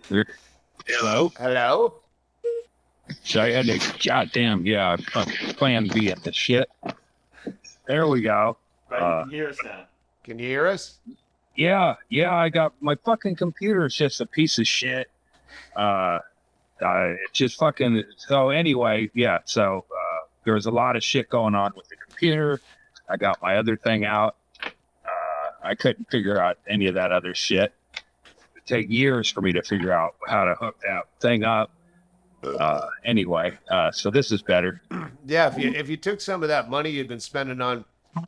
Hello. Hello? So I had to, goddamn, yeah, plan B at the shit. There we go. Right, you can hear us now. Can you hear us? Yeah, I got my fucking computer is just a piece of shit. It's just fucking. So anyway, yeah. So there was a lot of shit going on with the computer. I got my other thing out. I couldn't figure out any of that other shit. It'd take years for me to figure out how to hook that thing up. Anyway, so this is better. Yeah, if you took some of that money you'd been spending on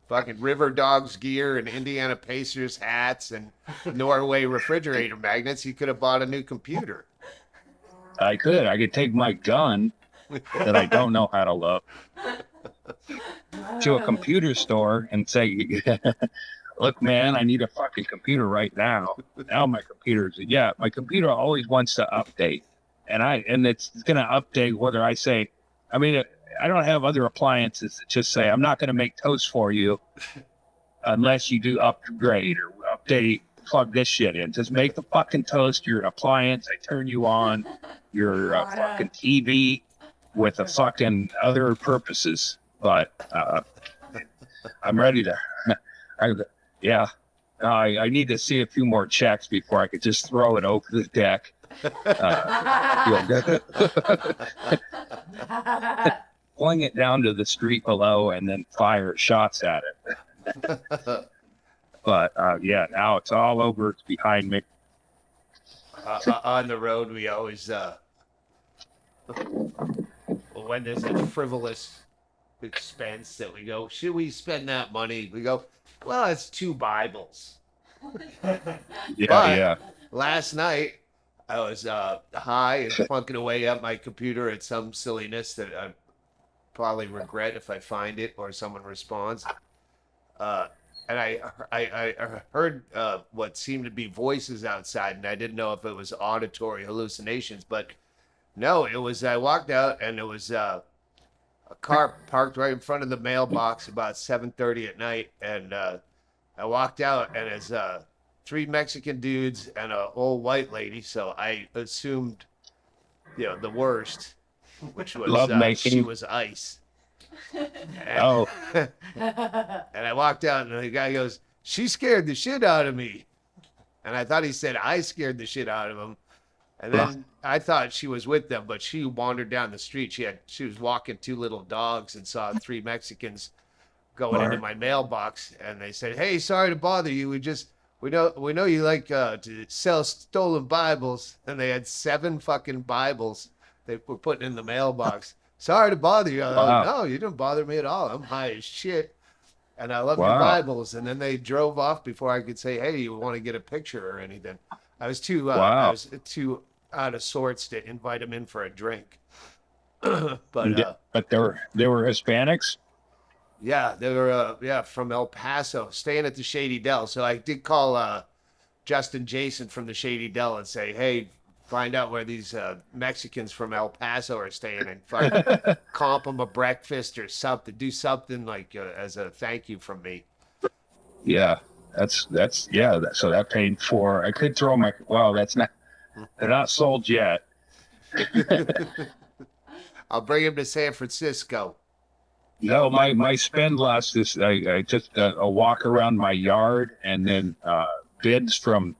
fucking River Dogs gear and Indiana Pacers hats and Norway refrigerator magnets, you could have bought a new computer. I could take my gun that I don't know how to load to a computer store and say, look, man, I need a fucking computer right now. Now my computer always wants to update. And it's going to update whether I say, I mean, I don't have other appliances that just say, I'm not going to make toast for you unless you do upgrade or update, plug this shit in. Just make the fucking toast, your appliance. I turn you on your fucking TV with a fucking other purposes. But I'm ready to, I need to see a few more checks before I could just throw it over the deck. Fling it down to the street below and then fire shots at it. But now it's all over. It's behind me. On the road, we always, when there's a frivolous expense that we go, should we spend that money? We go, well, it's 2 Bibles. Yeah. Last night, I was high and plunking away at my computer at some silliness that I probably regret if I find it or someone responds. And I heard what seemed to be voices outside, and I didn't know if it was auditory hallucinations, but no, it was. I walked out, and it was a car parked right in front of the mailbox about 7:30 at night, and I walked out, and it's 3 Mexican dudes and an old white lady, so I assumed, the worst, which was she was ice. And, and I walked out, and the guy goes, "She scared the shit out of me," and I thought he said I scared the shit out of him, and then I thought she was with them, but she wandered down the street. She was walking 2 little dogs and saw 3 Mexicans going into my mailbox, and they said, "Hey, sorry to bother you. We know you like to sell stolen Bibles," and they had 7 fucking Bibles they were putting in the mailbox. "Sorry to bother you." I was like, "No, you didn't bother me at all. I'm high as shit, and I love your Bibles." And then they drove off before I could say, "Hey, you want to get a picture or anything?" I was too out of sorts to invite them in for a drink. But they were Hispanics. Yeah, they were from El Paso, staying at the Shady Dell. So I did call Justin Jason from the Shady Dell and say, "Hey, find out where these Mexicans from El Paso are staying and comp them a breakfast or something. Do something like as a thank you from me." Yeah, that's so that paid for. I could throw my. Well, they're not sold yet. I'll bring him to San Francisco. No, my spend last is I just a walk around my yard and then bids from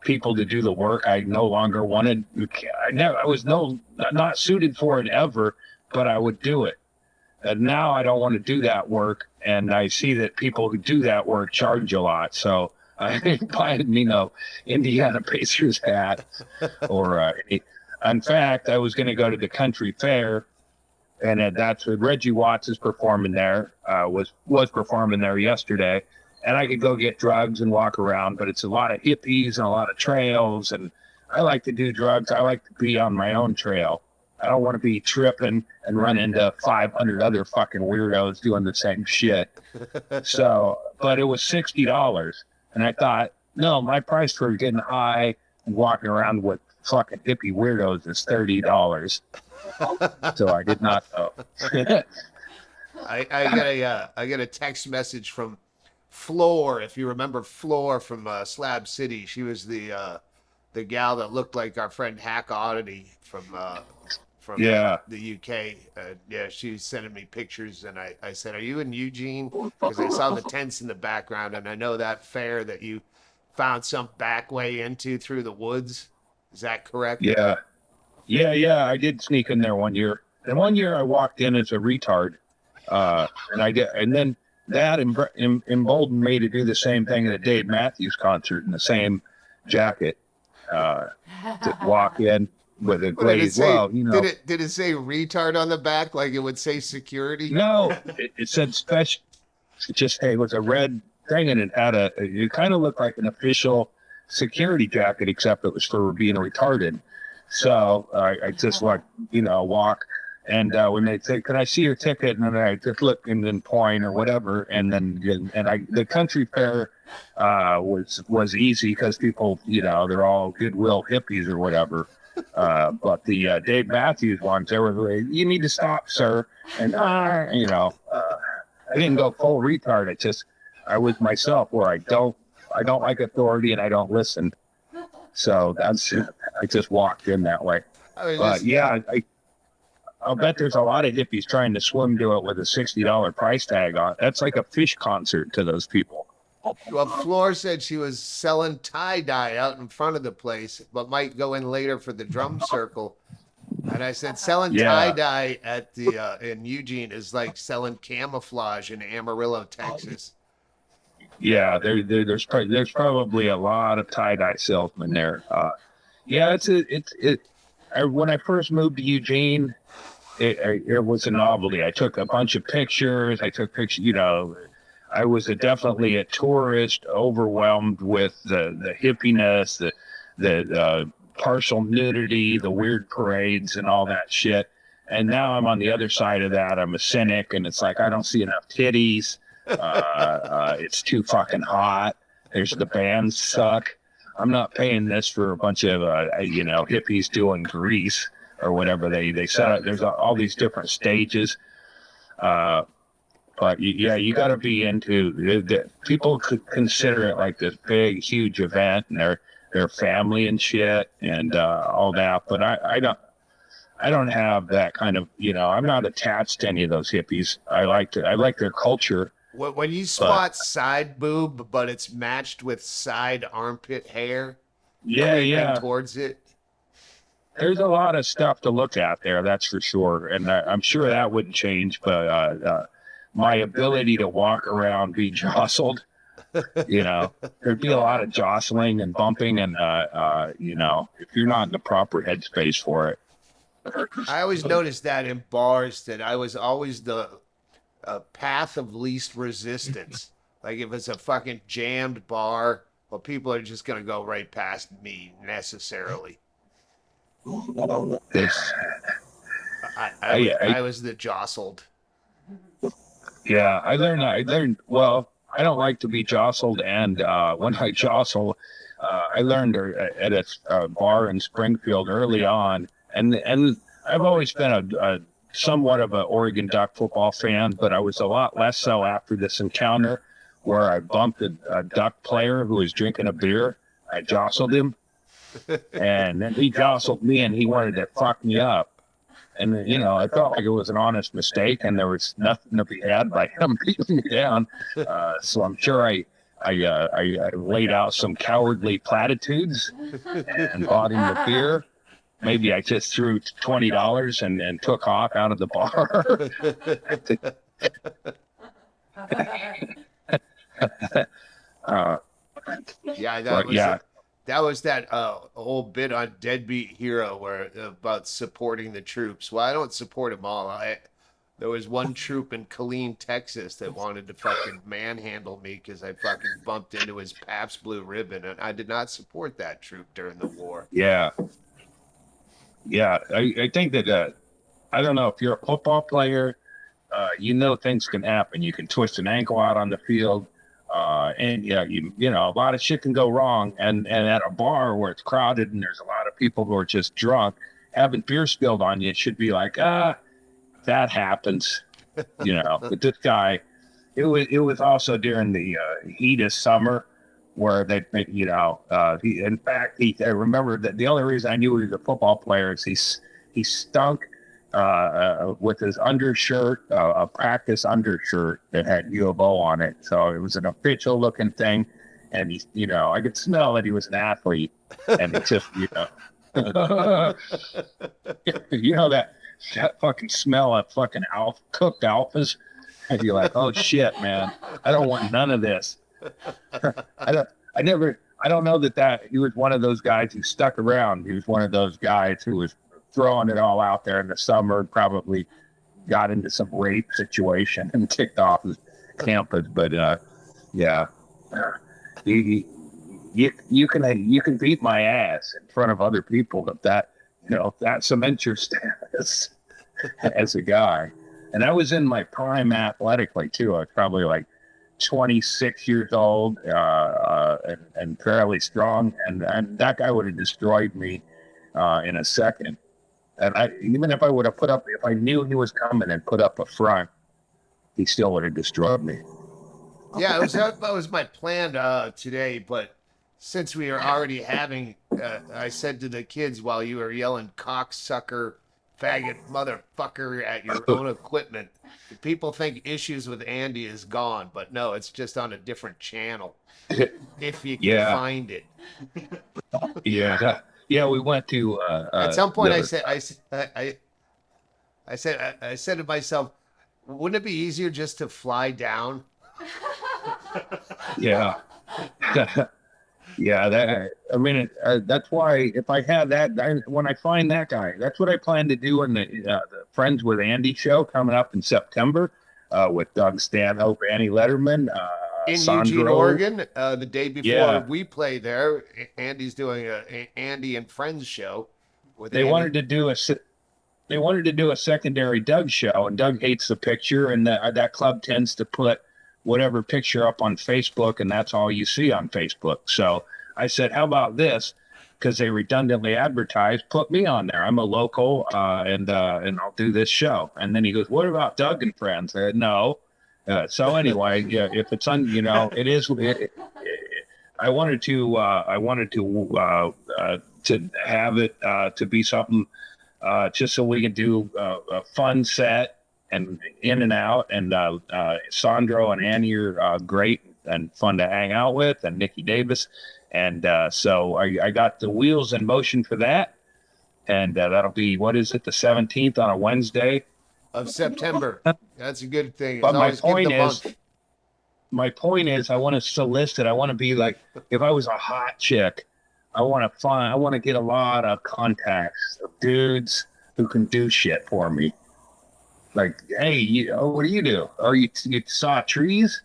people to do the work I no longer wanted. I was not suited for it ever, but I would do it. And now I don't want to do that work, and I see that people who do that work charge a lot. So I didn't buy no Indiana Pacers hat or. In fact, I was going to go to the country fair. And that's what Reggie Watts is performing there, was performing there yesterday. And I could go get drugs and walk around, but it's a lot of hippies and a lot of trails. And I like to do drugs. I like to be on my own trail. I don't want to be tripping and run into 500 other fucking weirdos doing the same shit. So, but it was $60. And I thought, no, my price for getting high and walking around with fucking hippie weirdos is $30. So I did not know. I get a text message from Floor, if you remember Floor from Slab City. She was the the gal that looked like our friend Hack Oddity from Yeah. the UK. Yeah, she was sending me pictures, and I said, "Are you in Eugene?" Because I saw the tents in the background, and I know that fair that you found some back way into through the woods. Is that correct? Yeah. Yeah. I did sneak in there one year. And one year I walked in as a retard. And then that emboldened me to do the same thing at a Dave Matthews concert in the same jacket. To walk in with a glaze. Well, Did it say retard on the back like it would say security? No, it said special. It just, hey, it was a red thing, and it kind of looked like an official security jacket, except it was for being retarded. So I just walk, and when they say, "Can I see your ticket?" and then I just look and then point or whatever, and the country fair was easy because people, they're all goodwill hippies or whatever. But the Dave Matthews ones, they were like, "You need to stop, sir," and I didn't go full retard. I was myself, where I don't like authority and I don't listen. So I just walked in that way. But yeah, I'll bet there's a lot of hippies trying to swim to it with a $60 price tag on. That's like a fish concert to those people. Well, Floor said she was selling tie-dye out in front of the place, but might go in later for the drum circle. And I said, selling tie-dye at in Eugene is like selling camouflage in Amarillo, Texas. Yeah, there's probably a lot of tie-dye salesmen there. When I first moved to Eugene, it was a novelty. I took a bunch of pictures. I was definitely a tourist, overwhelmed with the hippiness, the partial nudity, the weird parades, and all that shit. And now I'm on the other side of that. I'm a cynic, and it's like I don't see enough titties. It's too fucking hot. The bands suck. I'm not paying this for a bunch of hippies doing Grease or whatever they set up. There's all these different stages. But you got to be into people could consider it like this big, huge event, and their family and shit and all that. But I don't have that kind of, I'm not attached to any of those hippies. I like their culture. When you spot side boob, but it's matched with side armpit hair, towards it. There's a lot of stuff to look at there, that's for sure, and I'm sure that wouldn't change. But my ability to walk around, be jostled, there'd be a lot of jostling and bumping, and if you're not in the proper headspace for it. I always noticed that in bars that I was always the path of least resistance. Like if it's a fucking jammed bar, well, people are just gonna go right past me necessarily. I was the jostled. Yeah, I learned. Well, I don't like to be jostled, and when I jostle, I learned at a bar in Springfield early on, and I've always been a somewhat of an Oregon Duck football fan, but I was a lot less so after this encounter where I bumped a Duck player who was drinking a beer. I jostled him, and then he jostled me, and he wanted to fuck me up. And I felt like it was an honest mistake, and there was nothing to be had by him beating me down. So I'm sure I laid out some cowardly platitudes and bought him the beer. Maybe I just threw $20 and took off out of the bar. That was that old bit on Deadbeat Hero where about supporting the troops. Well, I don't support them all. There was one troop in Killeen, Texas that wanted to fucking manhandle me because I fucking bumped into his Pabst Blue Ribbon, and I did not support that troop during the war. Yeah. Yeah, I think that, I don't know, if you're a football player, things can happen. You can twist an ankle out on the field, and a lot of shit can go wrong. And at a bar where it's crowded and there's a lot of people who are just drunk, having beer spilled on you, it should be like, that happens, But this guy, it was also during the heat of summer where in fact, I remember that the only reason I knew he was a football player is he stunk with his undershirt, a practice undershirt that had U of O on it. So it was an official looking thing. And I could smell that he was an athlete. And it just, that fucking smell of fucking cooked alphas. And you're like, oh shit, man, I don't want none of this. I don't know that he was one of those guys who stuck around. He was one of those guys who was throwing it all out there in the summer, probably got into some rape situation and kicked off his campus. But yeah, you can beat my ass in front of other people, but that cements your status as a guy. And I was in my prime athletically too. I was probably like 26 years old and fairly strong, and that guy would have destroyed me in a second. And even if I would have if I knew he was coming and put up a front, he still would have destroyed me. Yeah, that was my plan today, but since we are already having, I said to the kids while you were yelling cocksucker, faggot, motherfucker at your own equipment, people think Issues with Andy is gone, but no, it's just on a different channel. If you can find it. Yeah, we went to. At some point, I said to myself, wouldn't it be easier just to fly down? Yeah. Yeah, that's why if I had that, when I find that guy, that's what I plan to do in the Friends with Andy show coming up in September with Doug Stanhope, Annie Letterman, in Sandro. Eugene, Oregon, the day before we play there. Andy's doing a Andy and Friends show. They wanted to do a secondary Doug show, and Doug hates the picture, and that club tends to put whatever picture up on Facebook, and that's all you see on Facebook. So I said, how about this? Because they redundantly advertise, put me on there. I'm a local, and I'll do this show. And then he goes, what about Doug and Friends? I said, no. So anyway, yeah, if it's it is. I wanted to have it to be something just so we can do a fun set. And in and out, and Sandro and Annie are great and fun to hang out with, and Nikki Davis, and so I got the wheels in motion for that, and that'll be, what is it, the 17th on a Wednesday of September. That's a good thing. But my point is, I want to solicit. I want to be like, if I was a hot chick, I want to get a lot of contacts of dudes who can do shit for me. Like, hey, what do you do? Or you saw trees?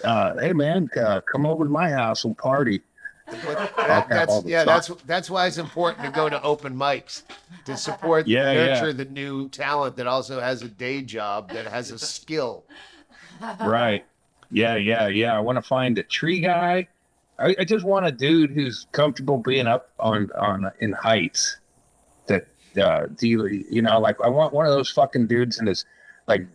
Hey, man, come over to my house and party. That's why it's important to go to open mics to support, nurture the new talent that also has a day job that has a skill. Right. Yeah. I want to find a tree guy. I just want a dude who's comfortable being up in heights. That like I want one of those fucking dudes in his like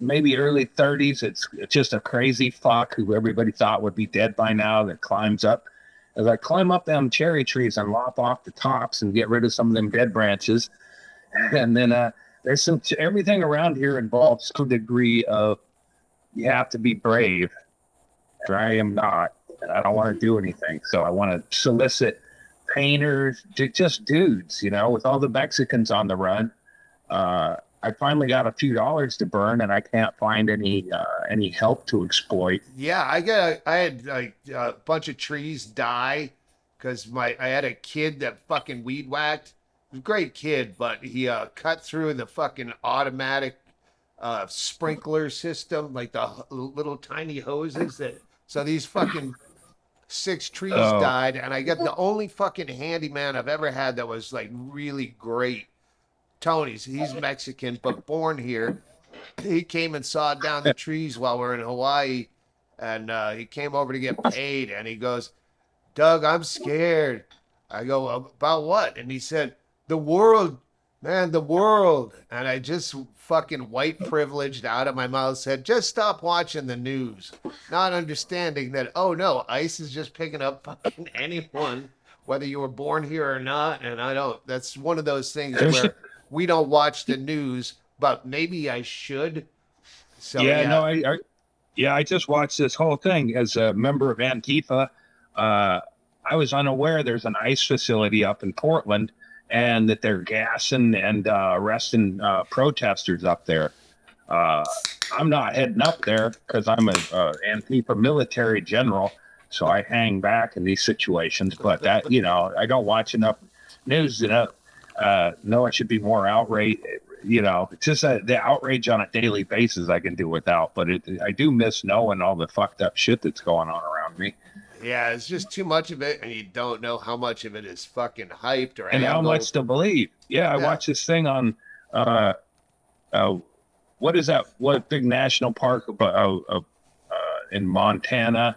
maybe early 30s. It's just a crazy fuck who everybody thought would be dead by now that climbs up. As I climb up them cherry trees and lop off the tops and get rid of some of them dead branches, and then there's everything around here involves some degree of you have to be brave. I am not, and I don't want to do anything. So I want to solicit painters, just dudes, with all the Mexicans on the run. I finally got a few dollars to burn, and I can't find any help to exploit. Yeah, I had like a bunch of trees die because I had a kid that fucking weed whacked. He was a great kid, but he cut through the fucking automatic sprinkler system, like the little tiny hoses so these fucking 6 trees died, and I got the only fucking handyman I've ever had that was like really great. Tony's, he's Mexican but born here. He came and sawed down the trees while we're in Hawaii, and he came over to get paid, and he goes, Doug, I'm scared. I go, about what? And he said, the world Man, the world. And I just fucking white privileged out of my mouth said, just stop watching the news. Not understanding that, oh no, ICE is just picking up fucking anyone, whether you were born here or not. And I don't, that's one of those things There's, where we don't watch the news, but maybe I should. So, yeah, no, yeah. I just watched this whole thing as a member of Antifa. I was unaware there's an ICE facility up in Portland, and that they're gassing and arresting protesters up there. I'm not heading up there because I'm a Antifa military general, so I hang back in these situations. But that, I don't watch enough news. No, I should be more outraged. It's just the outrage on a daily basis I can do without. But I do miss knowing all the fucked up shit that's going on around me. Yeah, it's just too much of it, and you don't know how much of it is fucking hyped or And how much to believe. Yeah, I watched this thing on what is that? What big national park in Montana?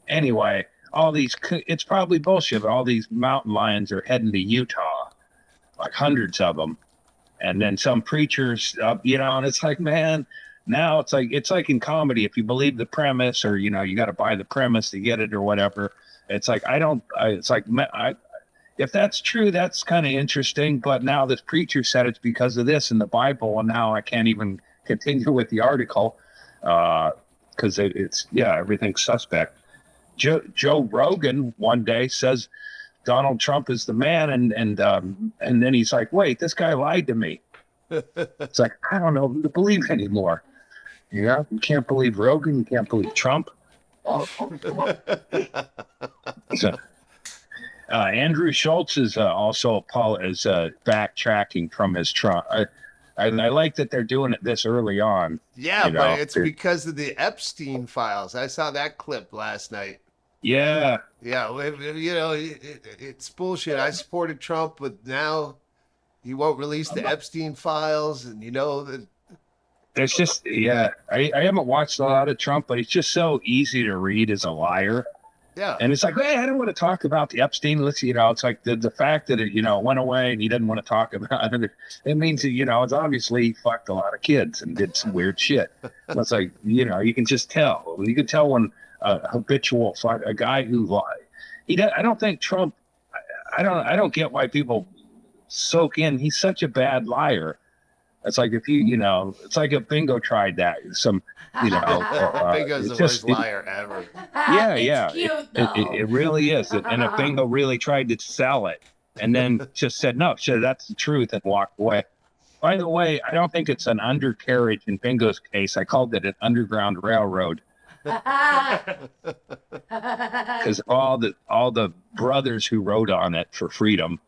Anyway, it's probably bullshit, but all these mountain lions are heading to Utah, like hundreds of them. And then some preachers, and it's like, man, now it's like in comedy, if you believe the premise or, you got to buy the premise to get it or whatever. It's like, if that's true, that's kind of interesting. But now this preacher said it's because of this in the Bible. And now I can't even continue with the article because everything's suspect. Joe Rogan one day says Donald Trump is the man. And then he's like, wait, this guy lied to me. It's like, I don't know who to believe anymore. You can't believe Rogan. You can't believe Trump. So, Andrew Schultz is also backtracking from his Trump. I like that they're doing it this early on. Yeah, but it's because of the Epstein files. I saw that clip last night. Yeah. Yeah, it's bullshit. I supported Trump, but now he won't release the Epstein files, and that. There's just, I haven't watched a lot of Trump, but it's just so easy to read as a liar. Yeah. And it's like, hey, I don't want to talk about the Epstein. It's like the fact that it, went away and he doesn't want to talk about it. It means that, it's obviously he fucked a lot of kids and did some weird shit. It's like, you can just tell. You can tell when a guy who lied. I don't think Trump, I don't get why people soak in. He's such a bad liar. It's like if it's like if Bingo tried that. Bingo's the worst liar ever. Yeah. It really is. And if Bingo really tried to sell it and then just said, no, sure, that's the truth and walked away. By the way, I don't think it's an undercarriage in Bingo's case. I called it an underground railroad. Because all the brothers who rode on it for freedom.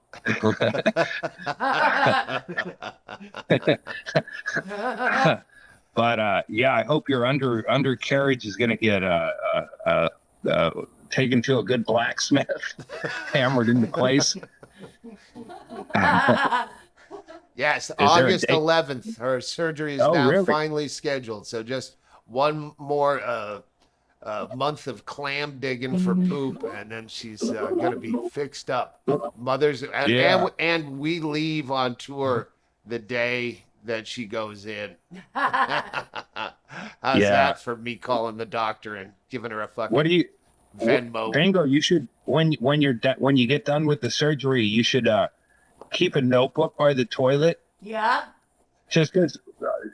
But I hope your undercarriage is going to get taken to a good blacksmith, hammered into place. Yes, August 11th. Her surgery is now finally scheduled. So just one more month of clam digging for poop, and then she's going to be fixed up. And we leave on tour the day that she goes in. How's that for me calling the doctor and giving her a fucking Venmo? Bingo, you should when you get done with the surgery, you should keep a notebook by the toilet. Yeah. Just because,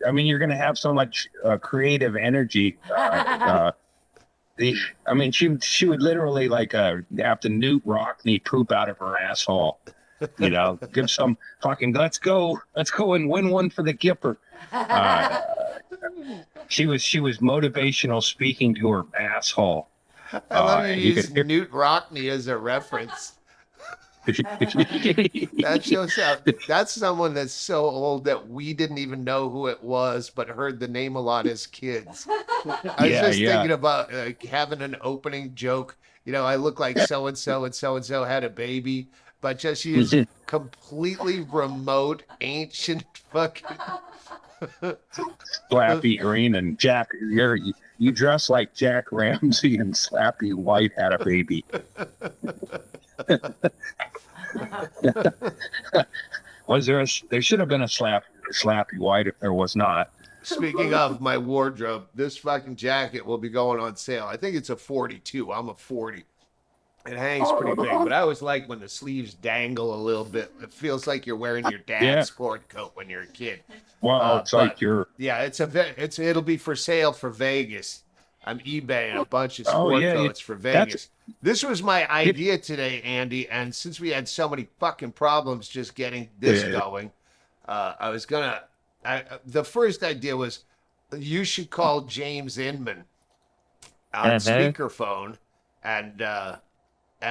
you're going to have so much creative energy. She would literally have to Newt Rockney poop out of her asshole. Give some fucking let's go and win one for the Gipper. She was motivational speaking to her asshole. I love you use Newt Rockney as a reference. That shows out. That's someone that's so old that we didn't even know who it was, but heard the name a lot as kids. I was just thinking about having an opening joke. I look like so-and-so and so-and-so had a baby, but just use completely remote, ancient fucking... Slappy Green and Jack, you dress like Jack Ramsey and Slappy White had a baby. Was there there should have been a slappy white if there was not. Speaking of my wardrobe, this fucking jacket will be going on sale. I think it's a 42. I'm a 40. It hangs pretty big, but I always like when the sleeves dangle a little bit. It feels like you're wearing your dad's sport coat when you're a kid. Well, it's like you're... Yeah, it'll be for sale for Vegas. I'm eBaying a bunch of sport coats for Vegas. This was my idea today, Andy, and since we had so many fucking problems just getting this going, I was gonna... the first idea was you should call James Inman on speakerphone and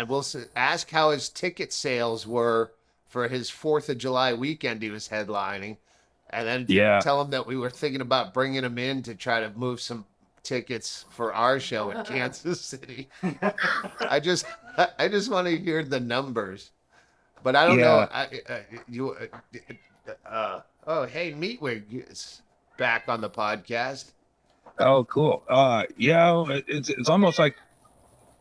we'll ask how his ticket sales were for his 4th of July weekend he was headlining, and then tell him that we were thinking about bringing him in to try to move some tickets for our show in Kansas City. I just want to hear the numbers, but I don't know. Oh, hey, Meatwig is back on the podcast. Oh, cool. It's almost like,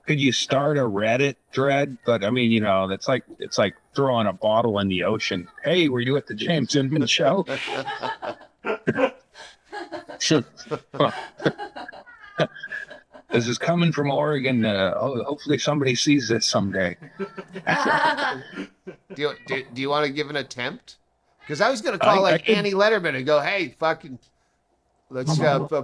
could you start a Reddit thread? But I mean, it's like throwing a bottle in the ocean. Hey, were you at the James Inman show? This is coming from Oregon. Hopefully somebody sees this someday. Do you want to give an attempt? Because I was going to call Annie Letterman and go, hey, fucking, let's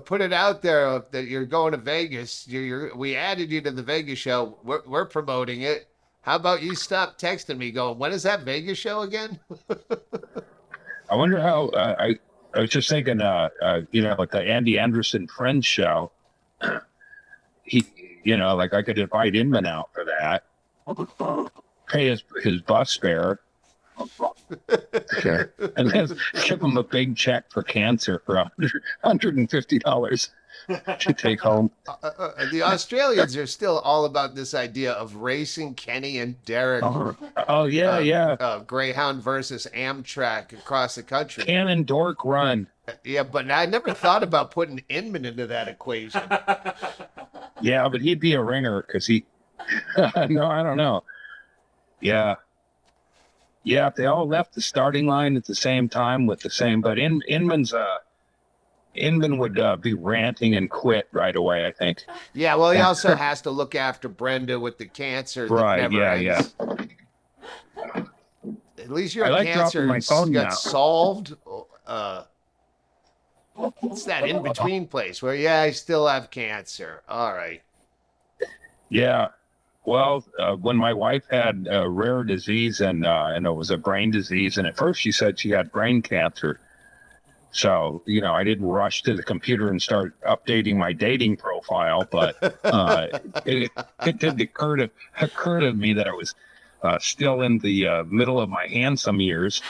put it out there that you're going to Vegas. We added you to the Vegas show. We're promoting it. How about you stop texting me going, when is that Vegas show again? I wonder how, I was just thinking, like the Andy Anderson Friends show, like I could invite Inman out for that, pay his bus fare, and then give him a big check for cancer for $150 to take home. The Australians are still all about this idea of racing Kenny and Derek. Greyhound versus Amtrak across the country. Cannon Dork Run. Yeah, but I never thought about putting Inman into that equation. Yeah, but he'd be a ringer because he... No, I don't know. Yeah. Yeah, if they all left the starting line at the same time with the same... But Inman would be ranting and quit right away, I think. Yeah, well, he also has to look after Brenda with the cancer that never ends. At least your cancer got solved. It's that in-between place where, I still have cancer. All right. Yeah. Well, when my wife had a rare disease and it was a brain disease, and at first she said she had brain cancer. So, I didn't rush to the computer and start updating my dating profile, but it did occur to me that I was still in the middle of my handsome years.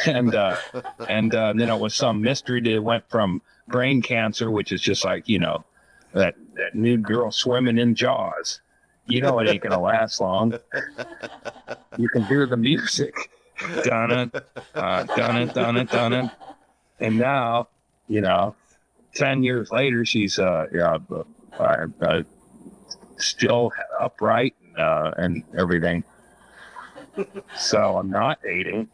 and then it was some mystery that went from brain cancer, which is just like, that nude girl swimming in Jaws. It ain't going to last long. You can hear the music. Done it. And now, 10 years later, she's still upright and everything. So I'm not dating,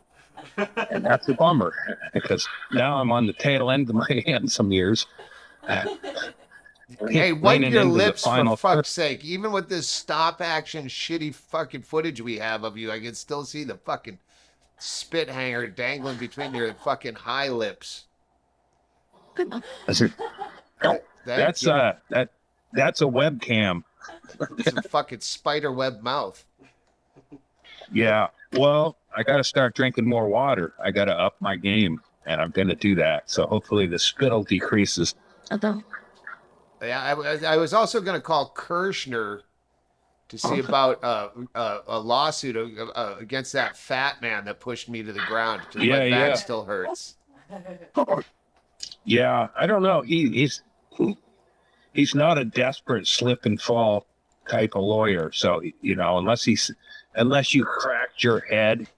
and that's a bummer because now I'm on the tail end of my handsome years. Hey, wipe your lips for fuck's sake. Even with this stop action shitty fucking footage we have of you, I can still see the fucking spit hanger dangling between your fucking high lips. That's a webcam. It's a fucking spider web mouth. Yeah. Well, I got to start drinking more water. I got to up my game, and I'm going to do that. So hopefully the spittle decreases. Yeah, I was also going to call Kirshner to see about a lawsuit against that fat man that pushed me to the ground. My back still hurts. Yeah, I don't know. He's not a desperate slip and fall type of lawyer. So unless you cracked your head,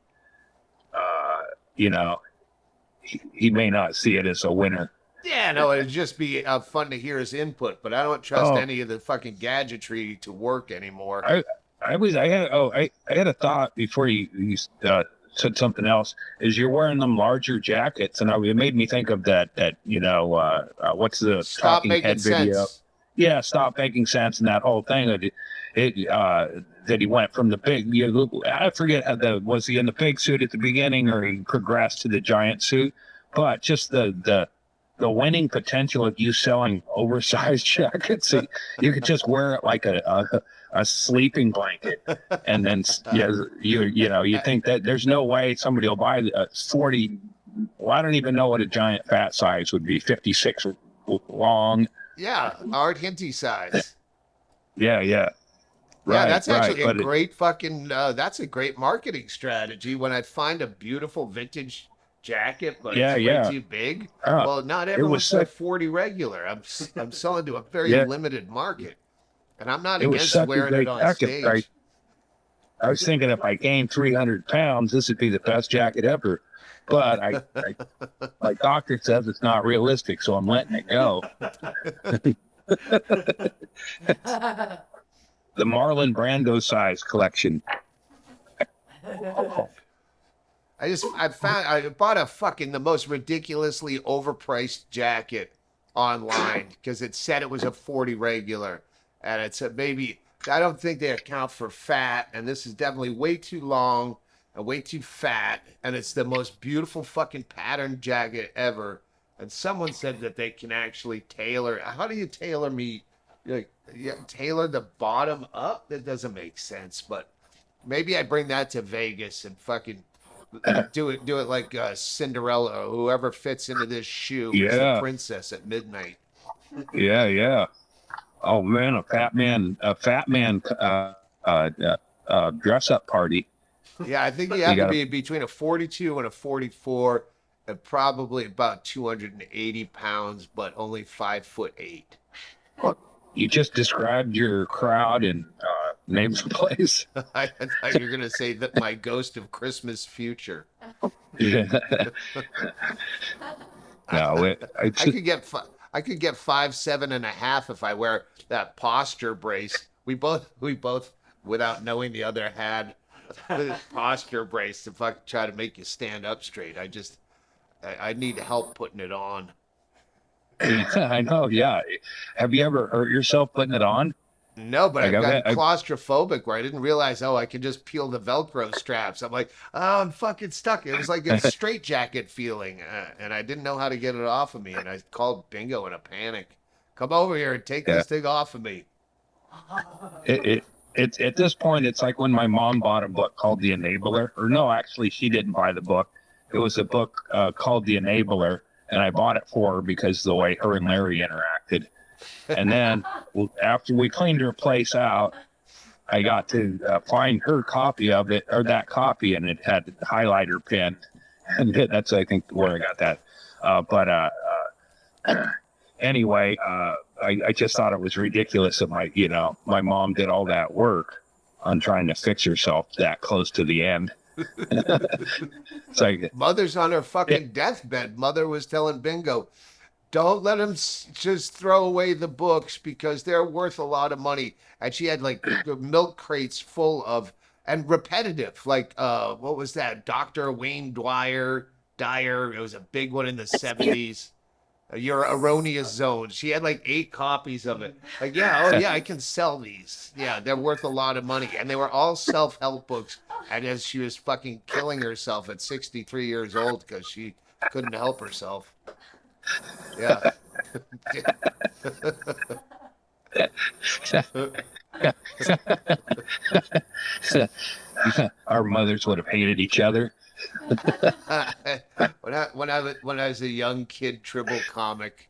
he may not see it as a winner. Yeah, no, it'd just be fun to hear his input, but I don't trust any of the fucking gadgetry to work anymore. I had a thought before you said something else. Is you're wearing them larger jackets, and it made me think of that what's the Stop talking making head video? sense. Yeah, Stop Making Sense, and that whole thing that he went from the big. I forget was he in the pig suit at the beginning, or he progressed to the giant suit, but just the winning potential of you selling oversized jackets. You could just wear it like a sleeping blanket, and then you think that there's no way somebody will buy a 40. Well, I don't even know what a giant fat size would be. 56 long. Yeah, Art Hinty size. Yeah. Yeah, Right, that's actually right, a great fucking. That's a great marketing strategy. When I find a beautiful vintage jacket, but it's way too big. Well, not everyone's a 40 regular. I'm selling to a very limited market, and I'm not against wearing it on stage. Right? I was thinking if I gained 300 pounds, this would be the best jacket ever. But my doctor says it's not realistic, so I'm letting it go. The Marlon Brando size collection. I bought the most ridiculously overpriced jacket online because it said it was a 40 regular, and it's maybe, I don't think they account for fat, and this is definitely way too long and way too fat, and it's the most beautiful fucking patterned jacket ever. And someone said that they can actually tailor. How do you tailor me? Tailor the bottom up? That doesn't make sense. But maybe I bring that to Vegas and fucking do it like Cinderella or whoever fits into this shoe is the princess at midnight. Yeah. Oh man, a fat man dress up party. Yeah, I think you have to be between a 42 and a 44, and probably about 280 pounds, but only 5'8". Well, you just described your crowd and names of place. I thought you were gonna say that my ghost of Christmas future. Yeah. No, I could get 5'7.5" if I wear that posture brace. We both, without knowing the other, had the posture brace to try to make you stand up straight. I need help putting it on. I know, yeah. Have you ever hurt yourself putting it on? No, but I've gotten claustrophobic where I didn't realize, I could just peel the Velcro straps. I'm like, I'm fucking stuck. It was like a straitjacket feeling, and I didn't know how to get it off of me. And I called Bingo in a panic. Come over here and take this thing off of me. It's at this point, it's like when my mom bought a book called The Enabler. Or no, actually, she didn't buy the book. It was a book called The Enabler, and I bought it for her because of the way her and Larry interacted. And then after we cleaned her place out, I got to find her copy of it, or that copy, and it had the highlighter pen. And that's, I think, where I got that. Anyway, I just thought it was ridiculous that my mom did all that work on trying to fix herself that close to the end. It's like, Mother's on her fucking deathbed. Mother was telling Bingo, don't let him just throw away the books because they're worth a lot of money. And she had like milk crates full of, and repetitive, like, what was that? Dr. Wayne Dyer. It was a big one in the 70s. Your Erroneous Zone. She had like 8 copies of it. Like, I can sell these. Yeah, they're worth a lot of money. And they were all self-help books. And as she was fucking killing herself at 63 years old because she couldn't help herself. Yeah. Our mothers would have hated each other. When I was a young kid Tribble comic,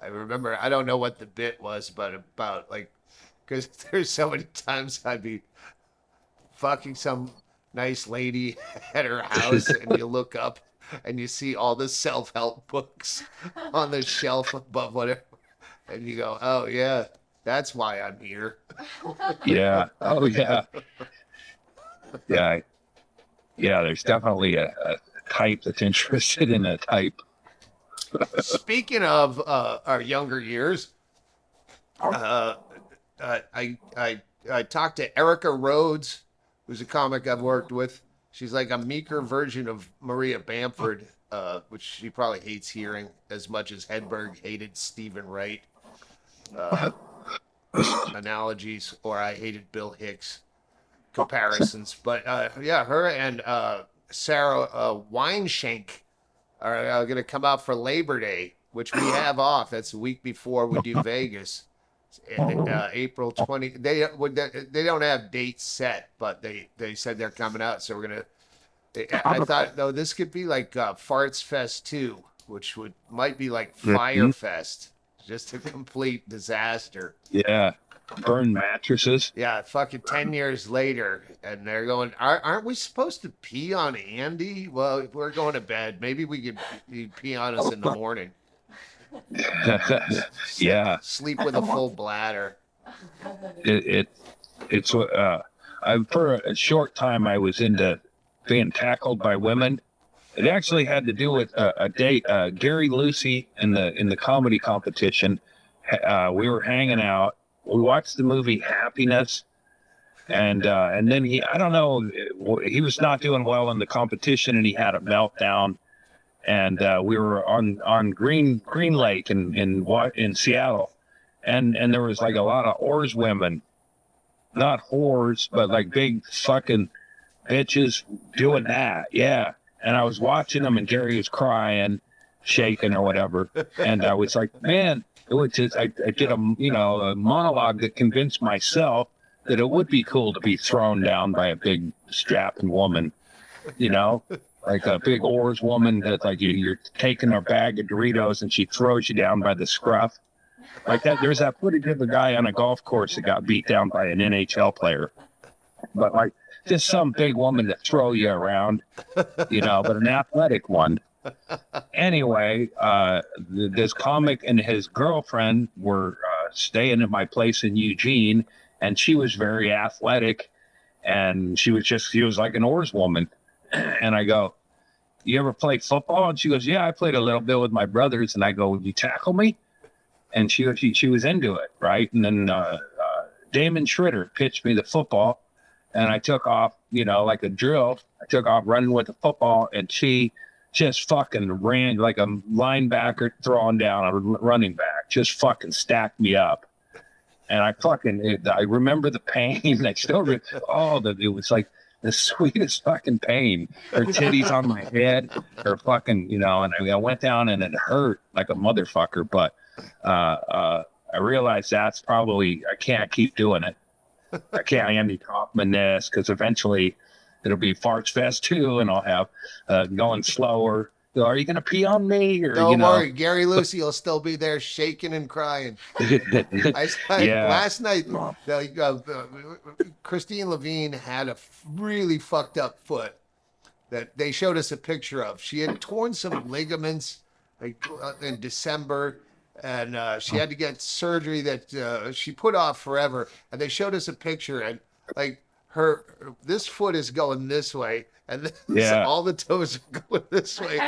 I remember, I don't know what the bit was, but about like, because there's so many times I'd be fucking some nice lady at her house and you look up and you see all the self-help books on the shelf above whatever, and you go, oh yeah, that's why I'm here. Yeah. Oh yeah. Yeah. Yeah, there's definitely a type that's interested in a type. Speaking of our younger years, I talked to Erica Rhodes, who's a comic I've worked with, She's like a meeker version of Maria Bamford, which she probably hates hearing as much as Hedberg hated Stephen Wright. Analogies, or I hated Bill Hicks comparisons. But yeah, her and Sarah Weinshank are going to come out for Labor Day, which we have off. That's the week before we do Vegas. April 20. They don't have dates set, but they said they're coming out, so we're gonna. I thought though this could be like Farts Fest 2, which might be like Fire Fest, just a complete disaster. Yeah, burn mattresses. Yeah, fucking 10 years later, and they're going. Aren't we supposed to pee on Andy? Well, we're going to bed. Maybe we could pee on us in the morning. Yeah, sleep with a full bladder. It's for a short time I was into being tackled by women. It actually had to do with a date. Gary Lucy in the comedy competition. We were hanging out. We watched the movie Happiness, and then I don't know, he was not doing well in the competition, and he had a meltdown. And we were on Green Lake in Seattle, and there was like a lot of oars women, not whores, but like big fucking bitches doing that. Yeah. And I was watching them, and Gary was crying, shaking or whatever. And I was like, man, it was just I did a monologue that convinced myself that it would be cool to be thrown down by a big strapping woman, like a big oars woman that like you're taking a bag of Doritos and she throws you down by the scruff. Like that. There's that footage of a guy on a golf course that got beat down by an NHL player. But like just some big woman to throw you around, but an athletic one. Anyway, this comic and his girlfriend were staying at my place in Eugene, and she was very athletic, and she was like an oars woman. And I go, you ever play football? And she goes, yeah, I played a little bit with my brothers. And I go, would you tackle me? And she was into it, right? And then Damon Schroeder pitched me the football, and I took off, like a drill. I took off running with the football, and she just fucking ran like a linebacker throwing down a running back, just fucking stacked me up. And I remember the pain. I still, it was like the sweetest fucking pain. Her titties on my head, her fucking, and I went down and it hurt like a motherfucker. But I realized that's probably, I can't keep doing it. I can't Andy Kaufman this, because eventually it'll be Farts Fest 2, and I'll have going slower. Are you going to pee on me? Or, Don't worry, Gary Lucy will still be there shaking and crying. Last night, Christine Levine had a really fucked up foot that they showed us a picture of. She had torn some ligaments in December, and she had to get surgery that she put off forever. And they showed us a picture, and like this foot is going this way, and all the toes are going this way.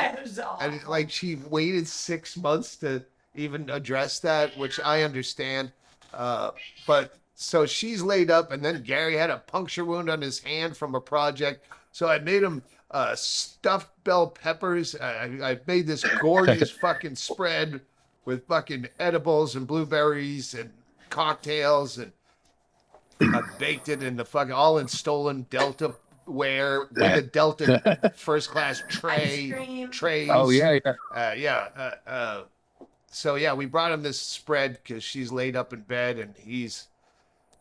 And like she waited 6 months to even address that, which I understand. But so she's laid up, and then Gary had a puncture wound on his hand from a project. So I made him stuffed bell peppers. I made this gorgeous fucking spread with fucking edibles and blueberries and cocktails, and I baked it in the fucking all in stolen Delta ware with a Delta first class trays. Oh yeah. So yeah, we brought him this spread because she's laid up in bed, and he's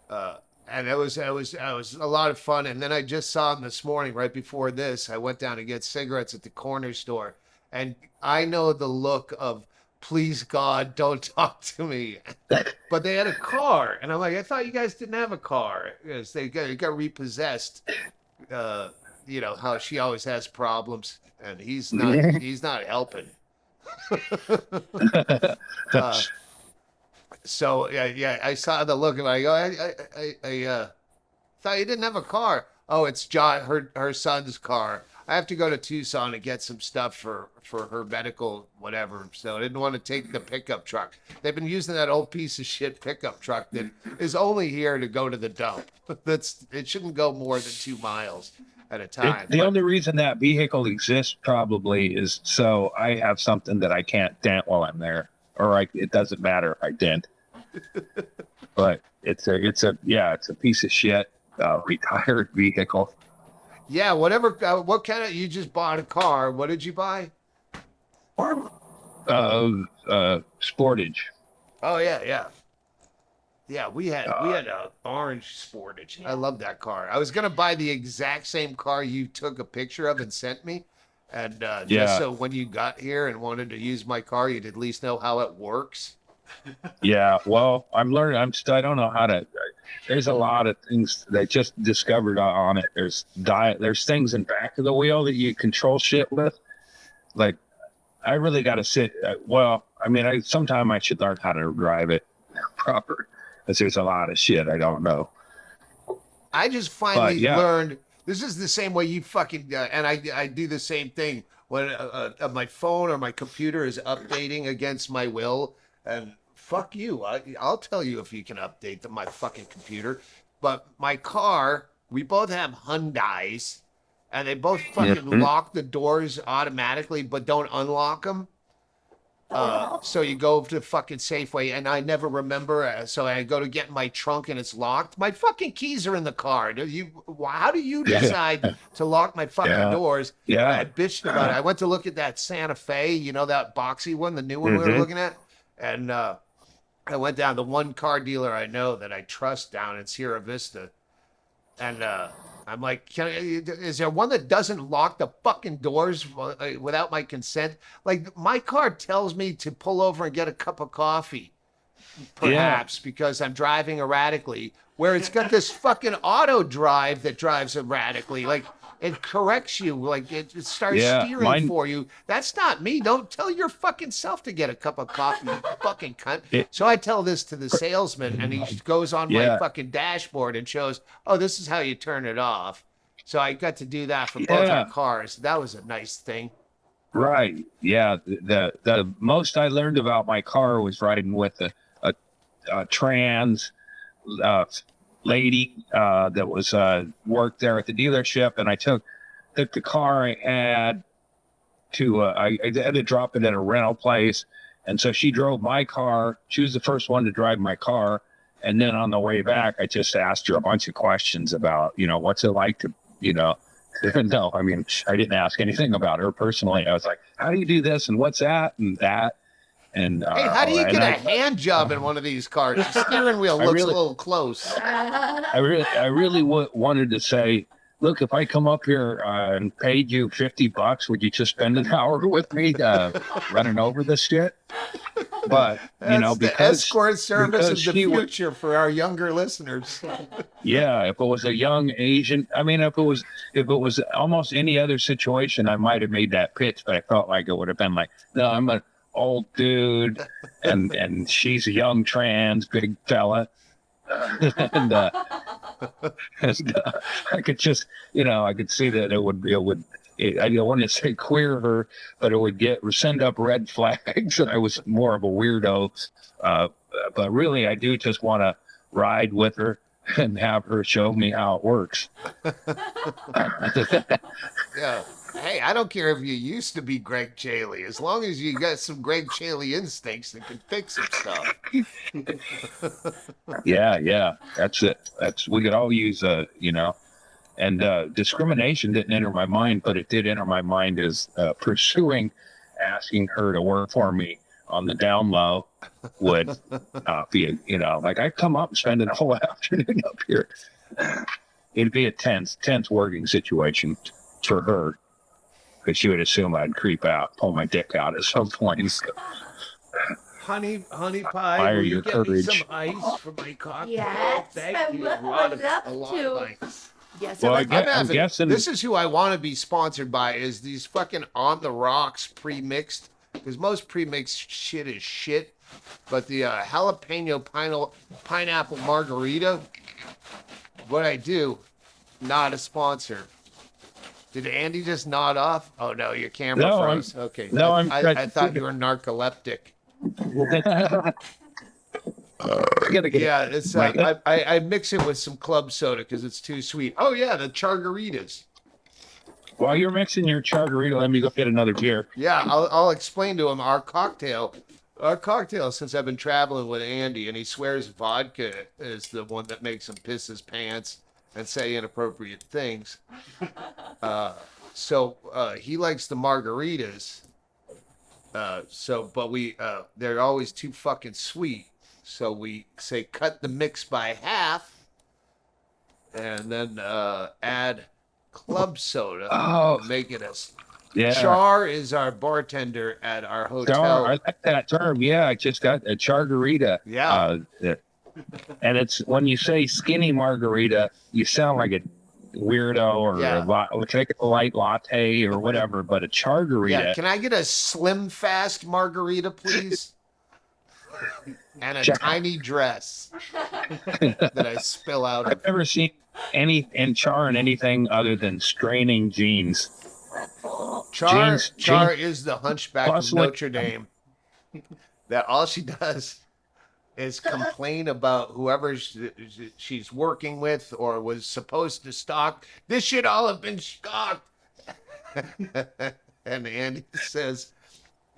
and it was a lot of fun. And then I just saw him this morning right before this. I went down to get cigarettes at the corner store, and I know the look of, please God, don't talk to me. But they had a car, and I'm like, I thought you guys didn't have a car, because they got repossessed. How she always has problems, and he's not helping. So I saw the look, and I go, I thought you didn't have a car. Oh, it's John, her son's car. I have to go to Tucson to get some stuff for her medical whatever. So I didn't want to take the pickup truck. They've been using that old piece of shit pickup truck that is only here to go to the dump. It shouldn't go more than 2 miles at a time. The only reason that vehicle exists probably is so I have something that I can't dent while I'm there, or it doesn't matter if I dent. But it's a piece of shit retired vehicle. Yeah, whatever. What kind of? You just bought a car. What did you buy? Sportage. Oh yeah. Yeah, we had a orange Sportage. I love that car. I was gonna buy the exact same car you took a picture of and sent me, and just so when you got here and wanted to use my car, you'd at least know how it works. Yeah, well, I'm learning. I don't know how to. There's a lot of things that I just discovered on it. There's things in back of the wheel that you control shit with. Like, I really got to sit. Sometime I should learn how to drive it proper, because there's a lot of shit I don't know. I just finally learned. This is the same way you fucking and I do the same thing when my phone or my computer is updating against my will. And fuck you. I'll tell you if you can update my fucking computer. But my car, we both have Hyundais, and they both fucking lock the doors automatically, but don't unlock them. So you go to fucking Safeway, and I never remember. So I go to get in my trunk, and it's locked. My fucking keys are in the car. How do you decide to lock my fucking doors? Yeah. I bitched about it. I went to look at that Santa Fe, that boxy one, the new one we were looking at. And I went down to one car dealer I know that I trust down in Sierra Vista. And I'm like, is there one that doesn't lock the fucking doors without my consent? Like, my car tells me to pull over and get a cup of coffee, perhaps, because I'm driving erratically, where it's got this fucking auto drive that drives erratically. Like, it corrects you, like it starts steering for you. That's not me. Don't tell your fucking self to get a cup of coffee, you fucking cunt. So I tell this to the salesman, and he goes on my fucking dashboard and shows, oh, this is how you turn it off. So I got to do that for both our cars. That was a nice thing. Right. Yeah. The most I learned about my car was riding with a trans lady that was worked there at the dealership, and I took the car I had to I had to drop it at a rental place, and so she drove my car. She was the first one to drive my car, and then on the way back I just asked her a bunch of questions about what's it like to no, I mean, I didn't ask anything about her personally. I was like, how do you do this and what's that and that. And hey, how do you get a hand job in one of these cars? The steering wheel looks a little close. I really wanted to say, look, if I come up here and paid you $50, would you just spend an hour with me running over this shit? But That's because the escort service of the future for our younger listeners. Yeah, if it was a young Asian, I mean, if it was almost any other situation, I might have made that pitch, but I felt like it would have been like, no, I'm an old dude, and she's a young trans big fella, and I could just, I could see that it would. I don't want to say queer her, but it would send up red flags, and I was more of a weirdo. But really, I do just want to ride with her and have her show me how it works. Yeah. Hey, I don't care if you used to be Greg Chaley, as long as you got some Greg Chaley instincts that can fix some stuff. Yeah, that's it. We could all use and discrimination didn't enter my mind, but it did enter my mind as pursuing asking her to work for me on the down low would be, like I'd come up and spend a whole afternoon up here. It'd be a tense working situation for her, because she would assume I'd creep out, pull my dick out at some point. So. Honey pie, will you get me some ice for my cocktail? Yes, Thank I you. would love to. Yes, Well, I'm guessing this is who I want to be sponsored by, is these fucking On the Rocks pre-mixed, because most pre-mixed shit is shit, but the jalapeno pineapple margarita, what I do, not a sponsor. Did Andy just nod off? Oh no, your camera No, froze. Okay. no, I thought you were narcoleptic. I gotta get Yeah, it's I mix it with some club soda because it's too sweet. Oh yeah, the Chargaritas. While you're mixing your Margarita, let me go get another beer. Yeah, I'll explain to him our cocktail. Our cocktail, since I've been traveling with Andy, and he swears vodka is the one that makes him piss his pants and say inappropriate things. So he likes the margaritas. But they're always too fucking sweet. So we say cut the mix by half, and then add club soda. Oh, Make it yeah. Char is our bartender at our hotel. Char, I like that term. Yeah, I just got a Chargarita. Yeah. And it's when you say skinny margarita, you sound like a weirdo or take a light latte or whatever. But a Chargarita. Yeah. Can I get a slim fast margarita, please? And a tiny dress that I spill out of. I've never seen any in Char in anything other than straining jeans. Char is the hunchback of Notre Dame. That all she does is complain about whoever she's working with or was supposed to stalk. This should all have been stalked. And Andy says,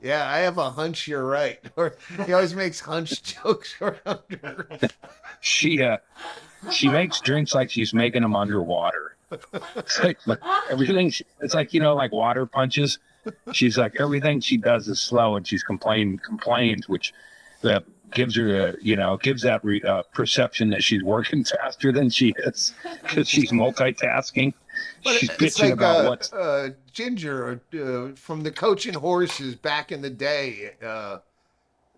yeah, I have a hunch you're right. Or he always makes hunch jokes around her. She makes drinks like she's making them underwater. It's like everything. It's like like water punches. She's like everything she does is slow, and she's complains, which gives her gives that perception that she's working faster than she is because she's multitasking. But she's it's bitching like about what's Ginger from the Coaching Horses back in the day. There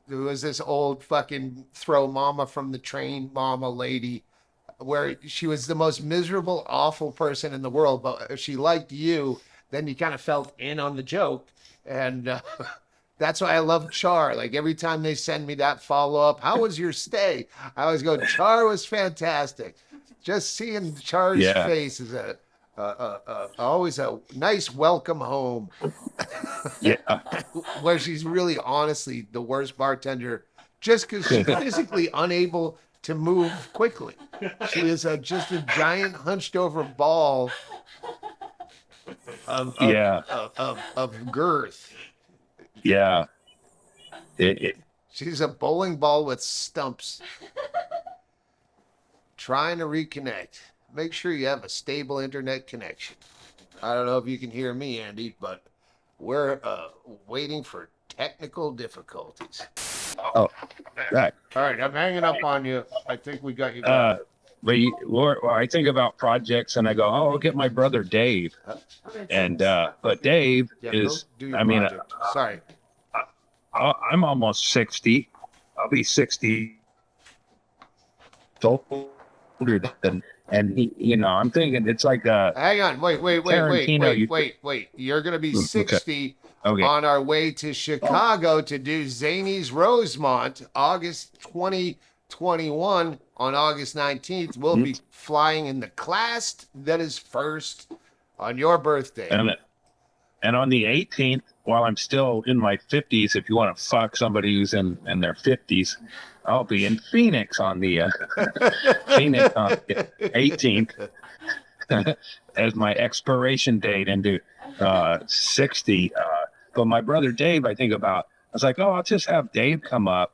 was this old fucking throw mama from the train mama lady where she was the most miserable, awful person in the world. But if she liked you, then you kind of felt in on the joke. And that's why I love Char. Like every time they send me that follow-up, how was your stay? I always go, Char was fantastic. Just seeing Char's face is always a nice welcome home. Yeah. Where she's really honestly the worst bartender just because she's physically unable to move quickly. She is just a giant hunched over ball of girth. Yeah. She's a bowling ball with stumps. Trying to reconnect. Make sure you have a stable internet connection. I don't know if you can hear me, Andy, but we're waiting for technical difficulties. Oh, right. All right, I'm hanging up on you. I think we got you. I think about projects and I go, oh, I'll get my brother Dave. And but Dave is, sorry. I'm almost 60. I'll be 60. So older than, and he, I'm thinking it's like hang on, wait. You're gonna be 60 on our way to Chicago to do Zany's Rosemont, August 2021. On August 19th, we'll be flying in the class that is first on your birthday. And on the 18th, while I'm still in my 50s, if you want to fuck somebody who's in their 50s, I'll be in Phoenix on the 18th as my expiration date into 60. But my brother Dave, I was like, oh, I'll just have Dave come up.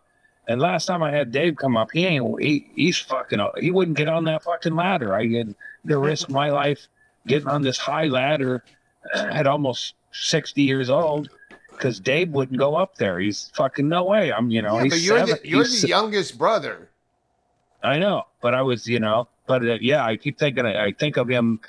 And last time I had Dave come up, he wouldn't get on that fucking ladder. I had to risk my life getting on this high ladder at almost 60 years old because Dave wouldn't go up there. He's fucking no way. He's but you're the youngest brother. I know, but I was, I keep thinking, I think of him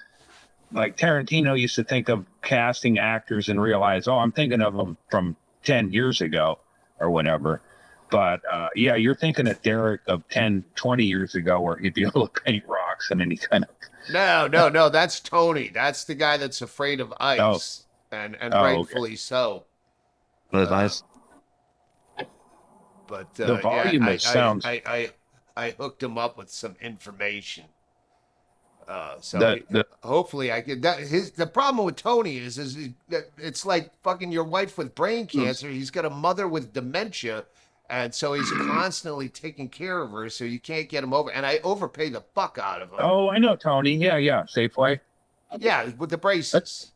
like Tarantino used to think of casting actors and realize, I'm thinking of him from 10 years ago or whatever. But you're thinking of Derek of 10, 20 years ago where he'd be able to paint rocks and any kind of. No, that's Tony. That's the guy that's afraid of ice. And rightfully so. But the volume sounds. I hooked him up with some information. Hopefully I could. The problem with Tony is that it's like fucking your wife with brain cancer. He's got a mother with dementia, and so he's constantly taking care of her. So you can't get him over. And I overpay the fuck out of him. Oh, I know, Tony. Yeah, Safeway. Yeah, with the braces.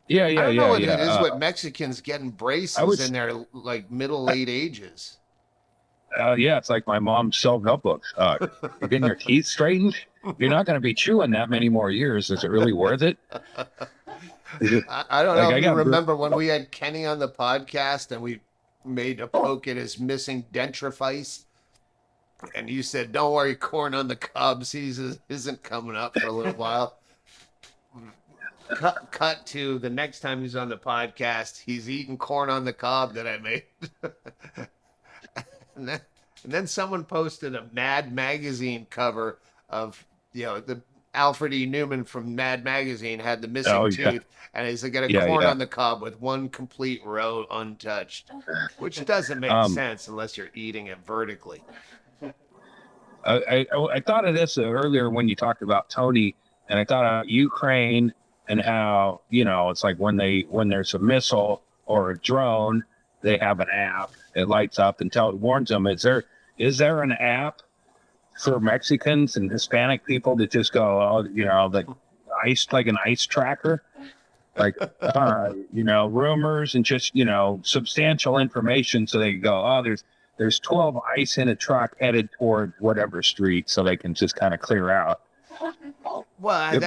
Yeah. I don't know what it is with Mexicans getting braces in their like late ages. Yeah, it's like my mom's self-notebooks. You're getting your teeth straightened? You're not going to be chewing that many more years. Is it really worth it? I don't know if you remember when we had Kenny on the podcast and we made a poke at his missing dentrifice. And you said, don't worry, corn on the cob season isn't coming up for a little while. Cut to the next time he's on the podcast, he's eating corn on the cob that I made. And then someone posted a Mad Magazine cover of, the Alfred E. Newman from Mad Magazine had the missing tooth, and he's got a corn on the cob with one complete row untouched, which doesn't make sense unless you're eating it vertically. I thought of this earlier when you talked about Tony, and I thought of Ukraine and how, it's like when there's a missile or a drone, they have an app. It lights up and warns them. Is there an app for Mexicans and Hispanic people to just go, like an ice tracker, like rumors and just substantial information, so they can go, there's 12 ice in a truck headed toward whatever street, so they can just kind of clear out. Well,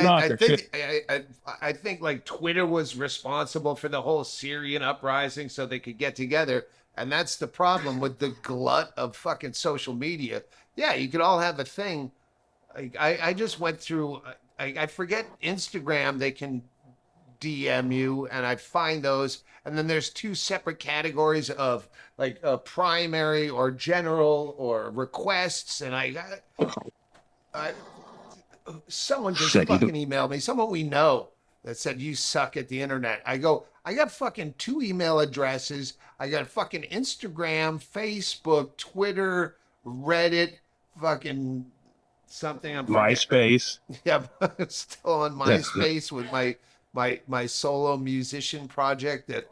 I think like Twitter was responsible for the whole Syrian uprising, so they could get together. And that's the problem with the glut of fucking social media. Yeah, you could all have a thing. I just went through, I forget Instagram, they can DM you, and I find those. And then there's two separate categories of like primary or general or requests. And someone just fucking emailed me, someone we know, that said, you suck at the internet. I go, I got fucking 2 email addresses. I got fucking Instagram, Facebook, Twitter, Reddit, fucking something. MySpace. Yeah, I'm still on MySpace with my solo musician project that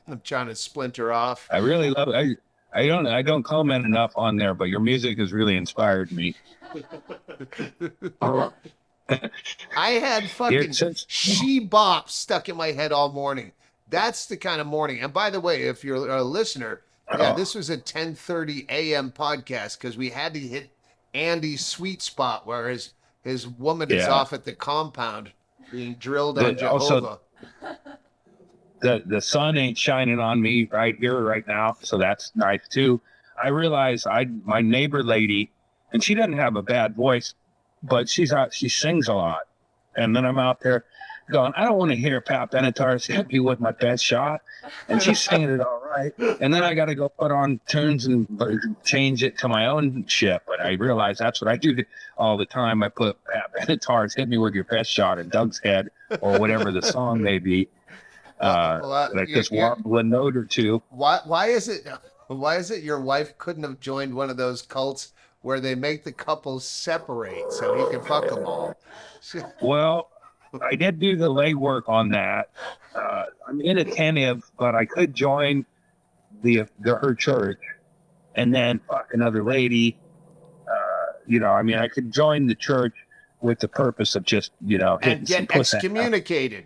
I'm trying to splinter off. I really love it. I don't comment enough on there, but your music has really inspired me. I had fucking She Bop stuck in my head all morning. That's the kind of morning. And by the way, if you're a listener, this was a 10:30 a.m. podcast because we had to hit Andy's sweet spot where his woman is off at the compound being drilled on Jehovah. The sun ain't shining on me right here, right now, so that's nice too. I realize my neighbor lady, and she doesn't have a bad voice, but she sings a lot. And then I'm out there going, I don't want to hear Pat Benatar's hit me with my best shot. And she's singing it all right. And then I got to go put on tunes and change it to my own shit. But I realize that's what I do all the time. I put Pat Benatar's hit me with your best shot in Doug's head, or whatever the song may be. Just warble a note or two. Why is it your wife couldn't have joined one of those cults where they make the couples separate so he can fuck them all? Well, I did do the legwork on that. I'm inattentive, but I could join her church and then fuck another lady. I could join the church with the purpose of just, and get excommunicated.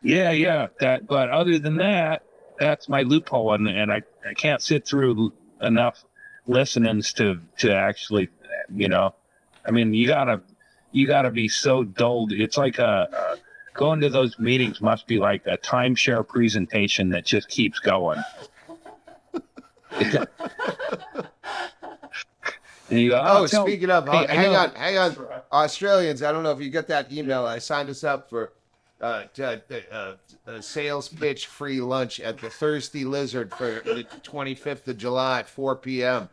Yeah. But other than that, that's my loophole, and I can't sit through enough listenings to actually, you gotta be so dulled. It's like going to those meetings must be like a timeshare presentation that just keeps going. And you go, speaking of, hang on, Australians, I don't know if you got that email. I signed us up for a sales pitch free lunch at the Thirsty Lizard for the 25th of July at 4 p.m.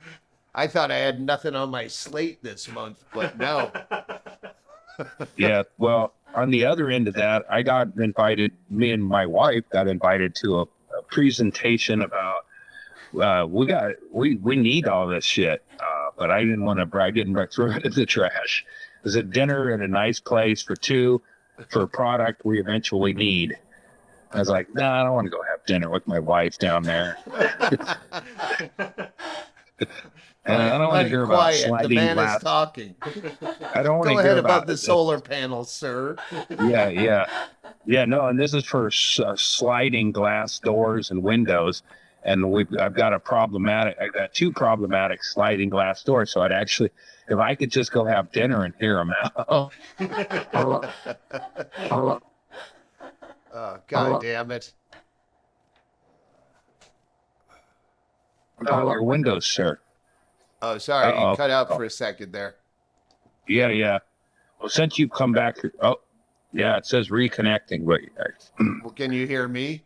I thought I had nothing on my slate this month, but no. Yeah, well, on the other end of that, I got invited, me and my wife got invited to a presentation about, we need all this shit, but I didn't want to, I didn't throw it in the trash. is a dinner at a nice place for two for a product we eventually need. I was like, nah, I don't want to go have dinner with my wife down there. And I don't want to hear about quiet. The sliding man glass. is talking. I don't want Go to ahead hear about the solar panels, sir. Yeah, no, and this is for sliding glass doors and windows. And I've got I've got two problematic sliding glass doors. So I'd actually, if I could just go have dinner and hear them out. Oh, God damn it. About your windows, sir. Oh, sorry. You cut out for a second there. Yeah. Well, since you've come back, yeah, it says reconnecting, but Well, can you hear me?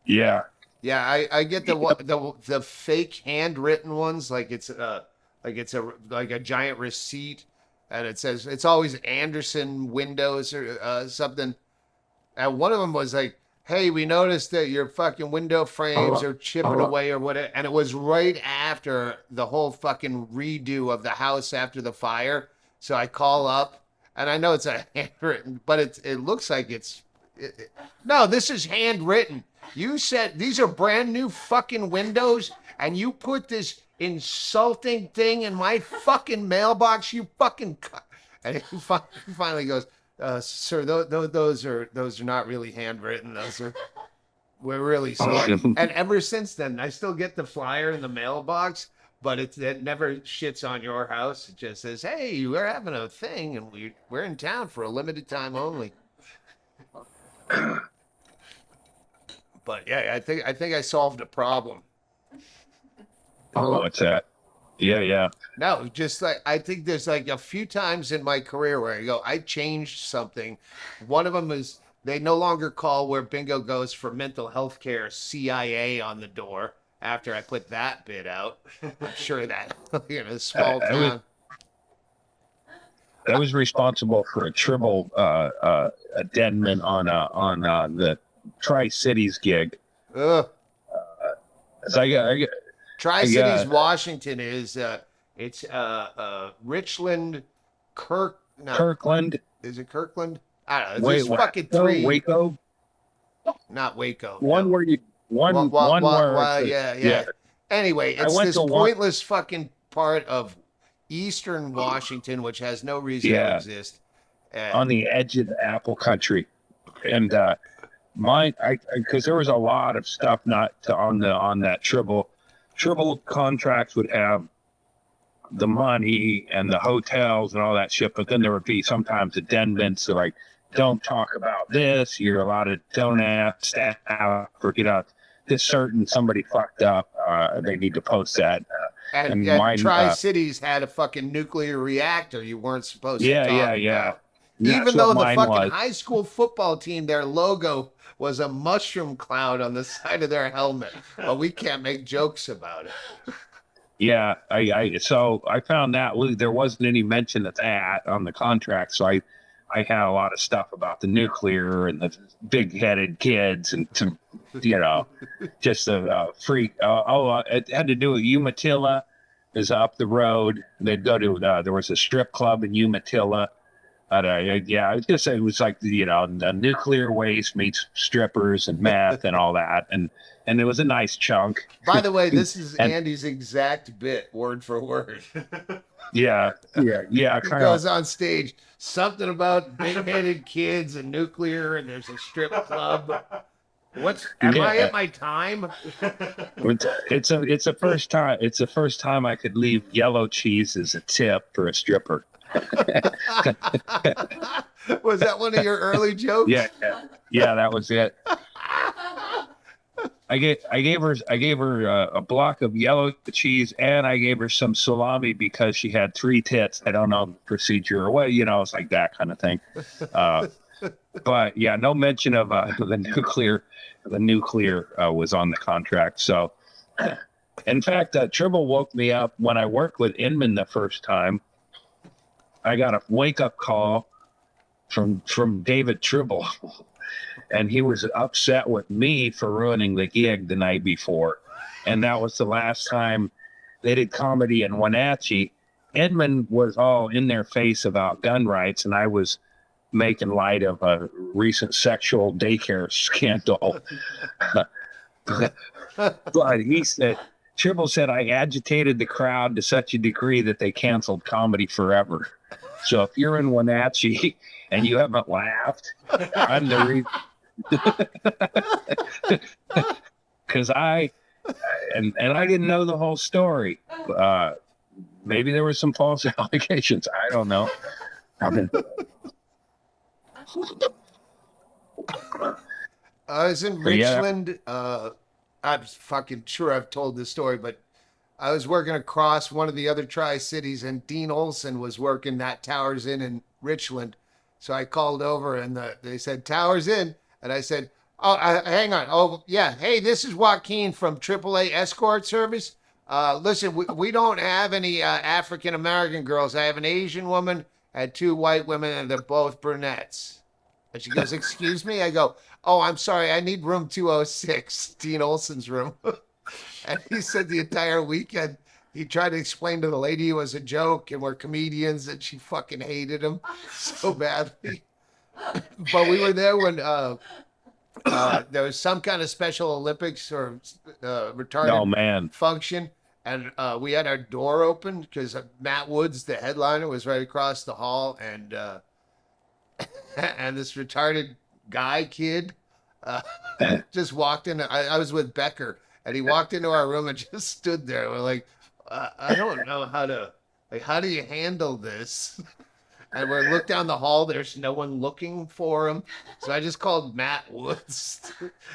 yeah. Yeah, I get the fake handwritten ones, like it's a giant receipt, and it says it's always Anderson Windows or something. And one of them was like, "Hey, we noticed that your fucking window frames are chipping away or whatever," and it was right after the whole fucking redo of the house after the fire. So I call up, and I know it's a handwritten, but it looks like no, this is handwritten. You said these are brand new fucking windows, and you put this insulting thing in my fucking mailbox. You fucking and he finally goes, "Sir, those are not really handwritten. We're really sorry." And ever since then, I still get the flyer in the mailbox, but it never shits on your house. It just says, "Hey, we're having a thing, and we're in town for a limited time only." But yeah, I think I solved a problem. Oh, what's that? Yeah. No, just like I think there's like a few times in my career where I changed something. One of them is they no longer call where bingo goes for mental health care CIA on the door after I put that bit out. I'm sure that in a small town. I was responsible for a triple addendum on the Tri-Cities gig. Ugh. So Tri-Cities, Washington is it's Richland, Kirkland. Is it Kirkland? I don't know. There's fucking three. Waco. Not Waco. One no. where you where yeah. Anyway, it's this pointless fucking part of Eastern Washington which has no reason to exist. On the edge of the apple country, and because there was a lot of stuff on that triple contracts would have the money and the hotels and all that shit, but then there would be sometimes addendums to like, don't talk about this, you're allowed to don't staff or this certain somebody fucked up, they need to post that. And Tri-Cities had a fucking nuclear reactor you weren't supposed to talk about. Even though the fucking high school football team, their logo was a mushroom cloud on the side of their helmet, but we can't make jokes about it. Yeah, so I found that there wasn't any mention of that on the contract, so I had a lot of stuff about the nuclear and the big-headed kids and just a freak. It had to do with Umatilla is up the road. They'd go to there was a strip club in Umatilla. I was gonna say it was like the nuclear waste meets strippers and meth and all that, and it was a nice chunk. By the way, this is Andy's exact bit, word for word. Yeah. He goes on stage, something about big-headed kids and nuclear, and there's a strip club. Am I at my time? It's the first time. It's the first time I could leave yellow cheese as a tip for a stripper. Was that one of your early jokes? Yeah, that was it. I gave her a block of yellow cheese, and I gave her some salami because she had 3 tits. I don't know the procedure or what, it's like that kind of thing. But yeah, no mention of the nuclear. The nuclear was on the contract. So, in fact, Tribble woke me up when I worked with Inman the first time. I got a wake-up call from David Tribble, and he was upset with me for ruining the gig the night before. And that was the last time they did comedy in Wenatchee, Inman was all in their face about gun rights, and I was making light of a recent sexual daycare scandal. But he said, Tribble said, I agitated the crowd to such a degree that they canceled comedy forever. So if you're in Wenatchee and you haven't laughed, I'm the reason. Because I didn't know the whole story. Maybe there were some false allegations. I don't know. I was in Richland. I'm fucking sure I've told this story, but I was working across one of the other Tri-Cities, and Dean Olson was working that Towers Inn in Richland. So I called over, and they said, Towers Inn. And I said, oh, hang on. Oh, yeah. Hey, this is Joaquin from AAA Escort Service. Listen, we don't have any African-American girls. I have an Asian woman and 2 white women, and they're both brunettes. And she goes, excuse me? I go, oh, I'm sorry. I need room 206, Dean Olson's room. And he said the entire weekend he tried to explain to the lady it was a joke and we're comedians, and she fucking hated him so badly. But we were there when there was some kind of Special Olympics or retarded function. And we had our door open because Matt Woods, the headliner, was right across the hall. And and this retarded kid just walked in. I was with Becker, and he walked into our room and just stood there. We're like, I don't know how do you handle this? And we looked down the hall. There's no one looking for him. So I just called Matt Woods,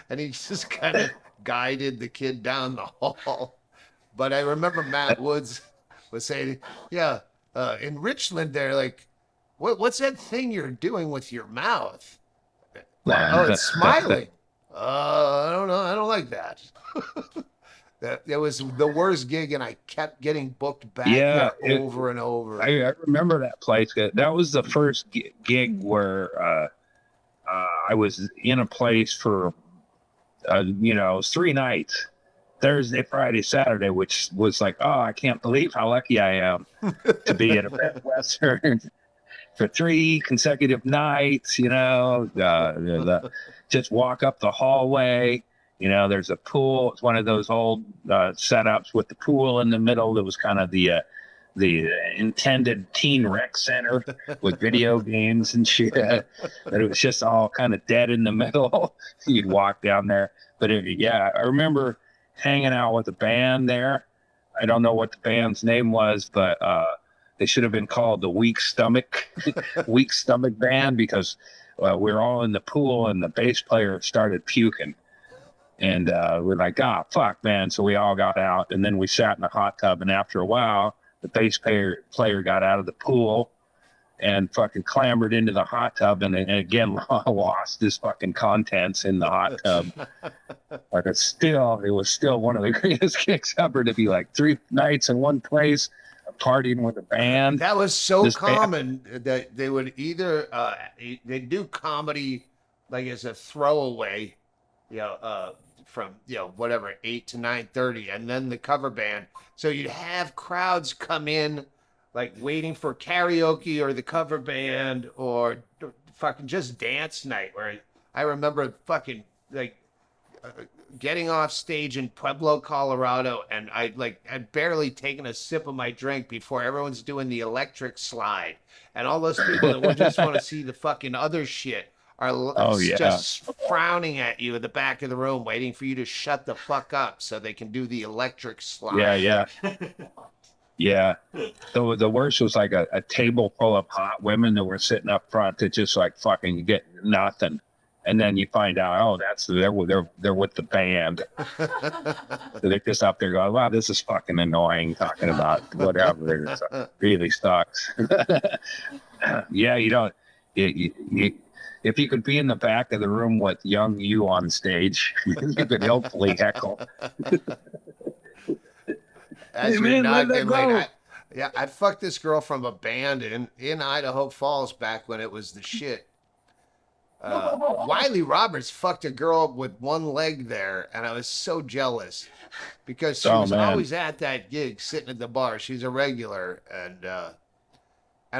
and he just kind of guided the kid down the hall. But I remember Matt Woods was saying, yeah, in Richland, they're like, what's that thing you're doing with your mouth? Oh, it's smiling. I don't know. I don't like that. That was the worst gig, and I kept getting booked back there over and over. I remember that place. That was the first gig where I was in a place for, it was 3 nights. Thursday, Friday, Saturday, which was like, oh, I can't believe how lucky I am to be at a Best Western for 3 consecutive nights, just walk up the hallway, there's a pool. It's one of those old setups with the pool in the middle. That was kind of the intended teen rec center with video games and shit. But it was just all kind of dead in the middle. You'd walk down there. But I remember hanging out with a band there. I don't know what the band's name was, but they should have been called the Weak Stomach Band, because we were all in the pool and the bass player started puking. And we're like, fuck, man. So we all got out, and then we sat in a hot tub, and after a while, the bass player got out of the pool and fucking clambered into the hot tub, and again lost his fucking contents in the hot tub. But it was still one of the greatest gigs ever, to be like 3 nights in one place, partying with a band. That was so common that they would either they do comedy like as a throwaway, from whatever 8 to 9:30, and then the cover band. So you'd have crowds come in like waiting for karaoke or the cover band or fucking just dance night. Where I remember fucking like getting off stage in Pueblo, Colorado, and I'd barely taken a sip of my drink before everyone's doing the electric slide, and all those people that just want to see the fucking other shit are just frowning at you at the back of the room, waiting for you to shut the fuck up so they can do the electric slide. Yeah. So the worst was like a table full of hot women that were sitting up front that just like fucking get nothing. And then you find out, they're with the band. So they're just up there going, wow, this is fucking annoying, talking about whatever. It really sucks. If you could be in the back of the room with young you on stage, you could hopefully heckle. As you're nodding, I fucked this girl from a band in Idaho Falls back when it was the shit. Wiley Roberts fucked a girl with one leg there, and I was so jealous because she was always at that gig, sitting at the bar. She's a regular, and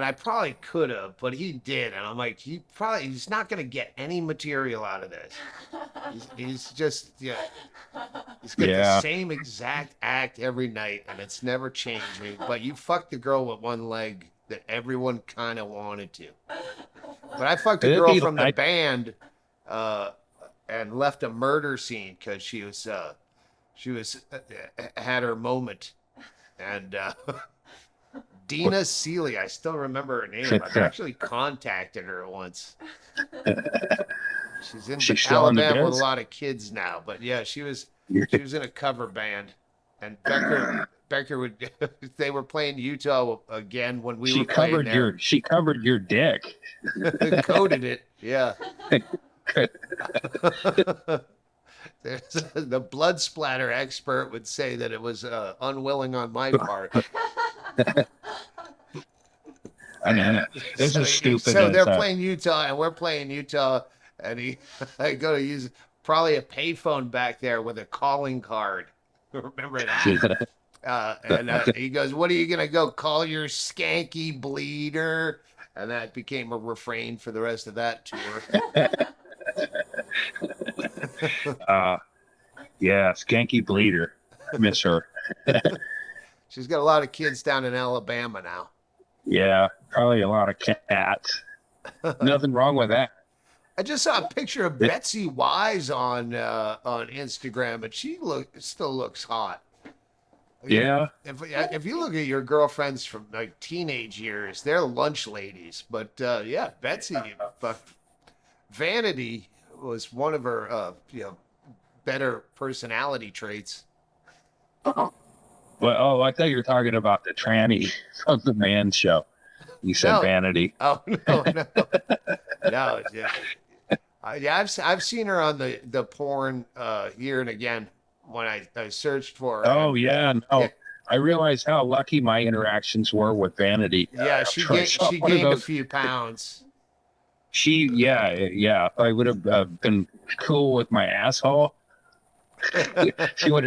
I probably could have, but he did, and I'm like, he's not gonna get any material out of this. He's just he's got the same exact act every night, and it's never changing. But you fucked the girl with one leg that everyone kind of wanted to. But I fucked a girl from the band, and left a murder scene because she was had her moment, and Dina Seeley, I still remember her name. I've actually contacted her once. She's in Alabama with a lot of kids now, but yeah, she was in a cover band, and Becker would. They were playing Utah again when we were playing there. She covered your dick. Coated it, yeah. The blood splatter expert would say that it was unwilling on my part. I know. This is stupid. So they're playing Utah, and we're playing Utah, and I go to use probably a payphone back there with a calling card. Remember that? And he goes, "What are you gonna go call your skanky bleeder?" And that became a refrain for the rest of that tour. Yeah, skanky bleeder. I miss her. She's got a lot of kids down in Alabama now. Yeah, probably a lot of cats. Nothing wrong with that. I just saw a picture of Betsy Wise on Instagram, and she still looks hot. Yeah. If you look at your girlfriends from like teenage years, they're lunch ladies. But yeah, Betsy, vanity was one of her better personality traits. Well, I thought you were talking about the tranny from the Man Show. You said vanity. Oh no. Yeah. I've seen her on the porn here and again when I searched for her. Oh yeah, no. Yeah. I realized how lucky my interactions were with vanity. Yeah, she gained a few pounds. Yeah. If I would have been cool with my asshole, she would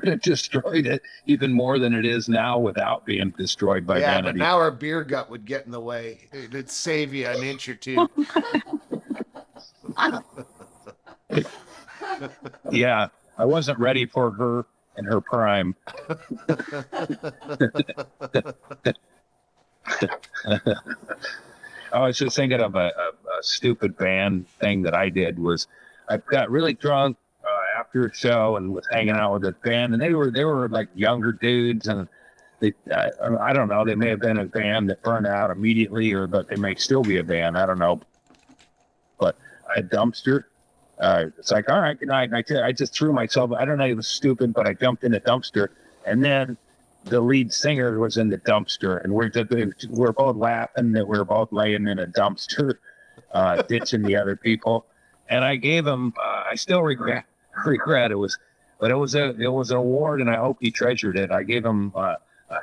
have destroyed it even more than it is now without being destroyed by vanity. Yeah, but now her beer gut would get in the way. It'd save you an inch or two. Yeah, I wasn't ready for her in her prime. I was just thinking of a stupid band thing that I did. Was I got really drunk after a show and was hanging out with this band, and they were like younger dudes, and I don't know, they may have been a band that burned out immediately, but they may still be a band. I don't know. But I dumpster. It's like, all right, good night. And I just threw myself. I don't know, it was stupid, but I jumped in the dumpster, and then the lead singer was in the dumpster, and we're both laughing that we're both laying in a dumpster, ditching the other people. And I gave him. I still regret it was, but it was an award, and I hope he treasured it. I gave him a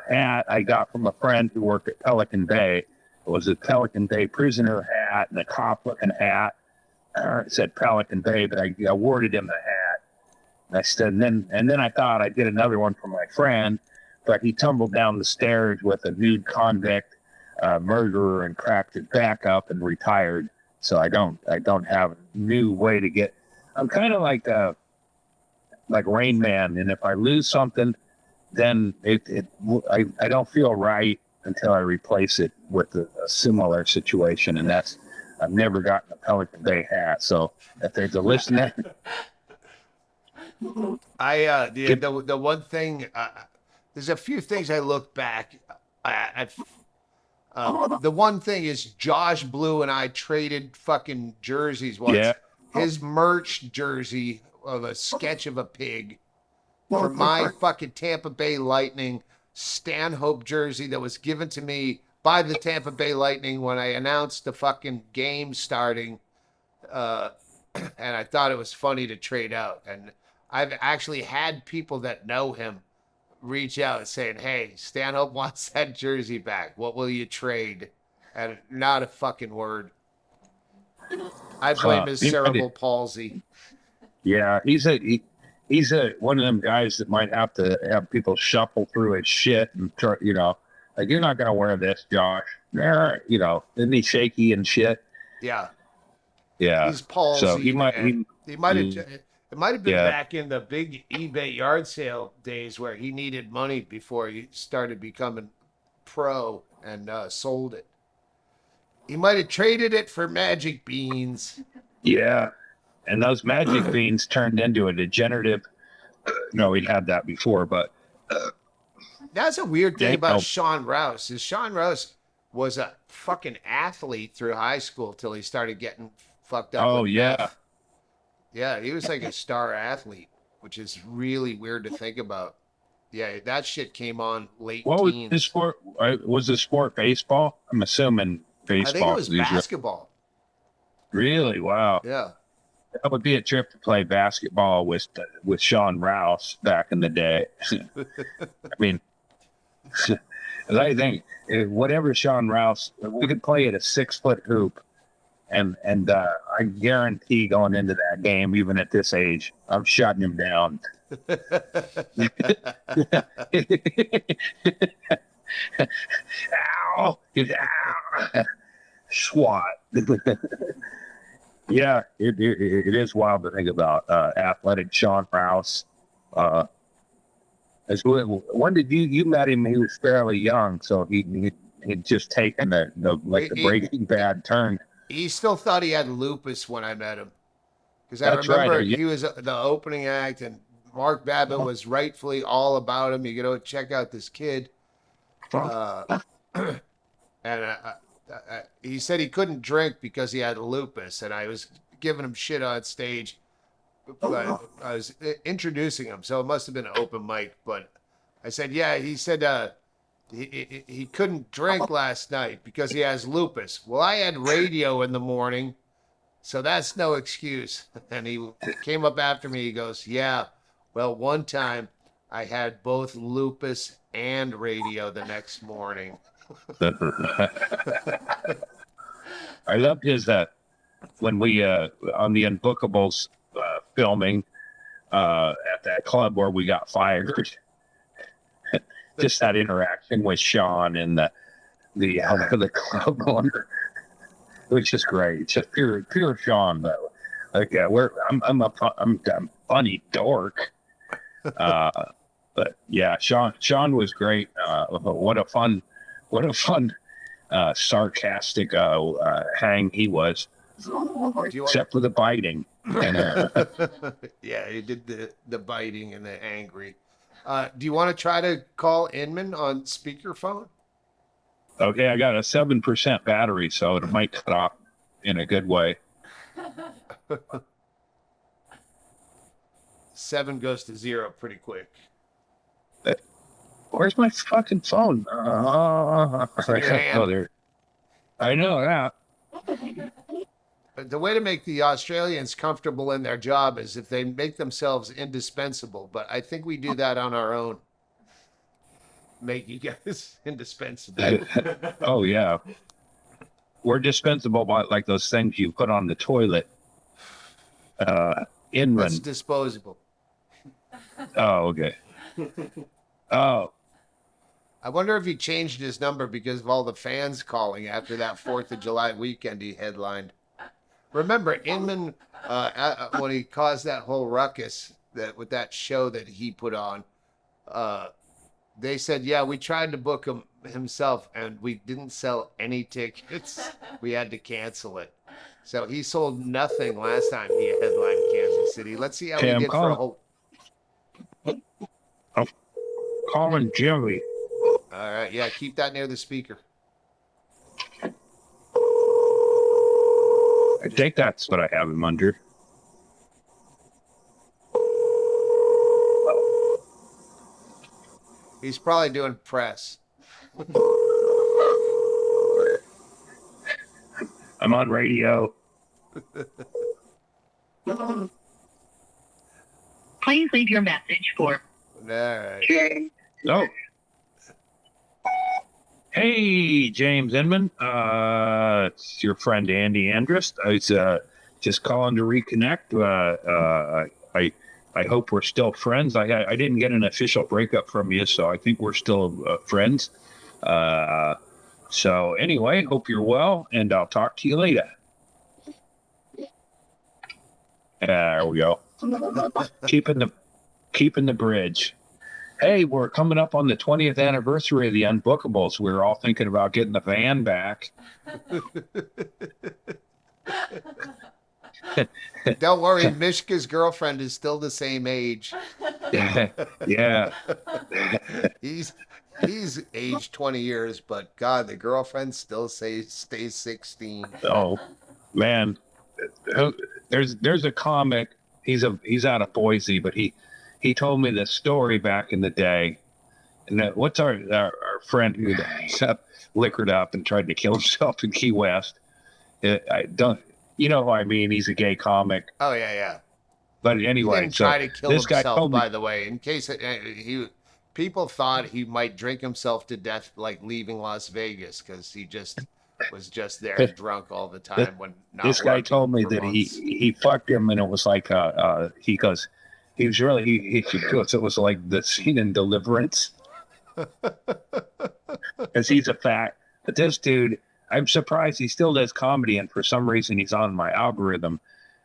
hat I got from a friend who worked at Pelican Bay. It was a Pelican Bay prisoner hat and a cop-looking hat. It said Pelican Bay, but I awarded him the hat. And I said, and then I thought I did another one for my friend, but he tumbled down the stairs with a nude convict, murderer, and cracked his back up and retired. So I don't have a new way to get. I'm kind of like Rain Man, and if I lose something, then I don't feel right until I replace it with a similar situation, and that's. I've never gotten a Pelican Bay hat, so if there's a listener, the one thing, there's a few things I look back at. The one thing is Josh Blue and I traded fucking jerseys once. Yeah. His merch jersey of a sketch of a pig for my fucking Tampa Bay Lightning Stanhope jersey that was given to me by the Tampa Bay Lightning when I announced the fucking game starting, and I thought it was funny to trade out. And I've actually had people that know him reach out saying, "Hey, Stanhope wants that jersey back. What will you trade?" And not a fucking word. I blame his he might cerebral palsy. Yeah, he's a one of them guys that might have to have people shuffle through his shit and try, like you're not gonna wear this, Josh. There, isn't he shaky and shit? Yeah, Yeah. he's palsy. So he might have. It might have been Yeah. back in the big eBay yard sale days where he needed money before he started becoming pro and sold it. He might have traded it for magic beans. Yeah. And those magic beans turned into a degenerative. No, he'd had that before, but That's a weird thing Yeah, about no. Sean Rouse. Is Sean Rouse was a fucking athlete through high school till he started getting fucked up. oh with yeah. meth. Yeah, he was like a star athlete, which is really weird to think about. Yeah, that shit came on late What was teens. the sport? Was the sport baseball? I'm assuming baseball. I think it was 'cause these are- basketball. Really? Wow. Yeah. That would be a trip to play basketball with Sean Rouse back in the day. I mean, I think whatever Sean Rouse, we could play at a 6-foot hoop, and I guarantee going into that game, even at this age, I'm shutting him down. Ow! Ow! SWAT. Yeah, it is wild to think about athletic Sean Rouse. When did you met him? He was fairly young, so he'd just taken the Breaking Bad turn. He still thought he had lupus when I met him. Because I That's right, remember yeah. he was the opening act, and Mark Babbitt was rightfully all about him. You know, check out this kid. And he said he couldn't drink because he had lupus, and I was giving him shit on stage. But I was introducing him, so it must have been an open mic. But I said, yeah, he said he couldn't drink last night because he has lupus. Well, I had radio in the morning, so that's no excuse. And he came up after me. He goes, yeah, well, one time I had both lupus and radio the next morning. I loved his when we on the Unbookables filming at that club where we got fired. Just that interaction with Sean and the club owner, which is great. It's just pure Sean though. Like I'm a funny dork. But yeah, Sean was great. What a fun sarcastic hang he was, except for the biting. Yeah, he did the biting and the angry. Do you want to try to call Inman on speakerphone? Okay, I got a 7% battery, so it might cut off in a good way. 7 goes to 0 pretty quick. Where's my fucking phone? in your hand. Oh, there. I know that. The way to make the Australians comfortable in their job is if they make themselves indispensable. But I think we do that on our own. Make you guys indispensable. Oh yeah, we're dispensable by like those things you put on the toilet. Inman. That's disposable. Oh okay. Oh. I wonder if he changed his number because of all the fans calling after that 4th of July weekend he headlined. Remember, Inman, when he caused that whole ruckus with that show that he put on, they said, yeah, we tried to book him himself and we didn't sell any tickets. We had to cancel it. So he sold nothing last time he headlined Kansas City. Let's see how he did for a whole... I'm calling Jimmy. All right, yeah, keep that near the speaker. I think that's what I have him under. He's probably doing press. I'm on radio. Please leave your message for... All right. Oh. Hey, James Inman. It's your friend Andy Andrist. I was just calling to reconnect. I hope we're still friends. I didn't get an official breakup from you, so I think we're still friends. So anyway, hope you're well, and I'll talk to you later. There we go. Keeping the bridge. Hey, we're coming up on the 20th anniversary of the Unbookables. We're all thinking about getting the van back. Don't worry, Mishka's girlfriend is still the same age. Yeah. He's aged 20 years, but God, the girlfriend still stays 16. Oh, man. There's a comic. He's out of Boise, but he told me this story back in the day. And what's our friend who liquored up and tried to kill himself in Key West? I don't, you know who I mean? He's a gay comic. Oh yeah. But He anyway, didn't try to kill this guy himself, told me, by the way. In case people thought he might drink himself to death, like leaving Las Vegas, because he was just there drunk all the time when not this guy working told me for that months. he fucked him, and it was like he goes, he was really it was like the scene in Deliverance, because he's a fat. But this dude, I'm surprised he still does comedy, and for some reason he's on my algorithm,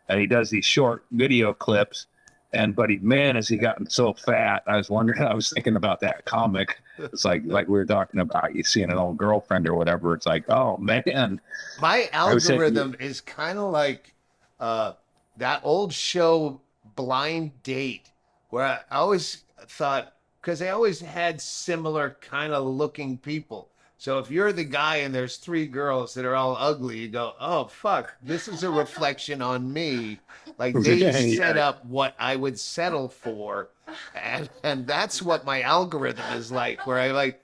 and he does these short video clips. But man, has he gotten so fat? I was thinking about that comic. It's like we were talking about you seeing an old girlfriend or whatever. It's like, oh man. My algorithm is kind of like that old show Blind Date, where I always thought, because they always had similar kind of looking people. So if you're the guy and there's three girls that are all ugly, you go, oh, fuck, this is a reflection on me. Like they set up what I would settle for. And that's what my algorithm is like, where I like,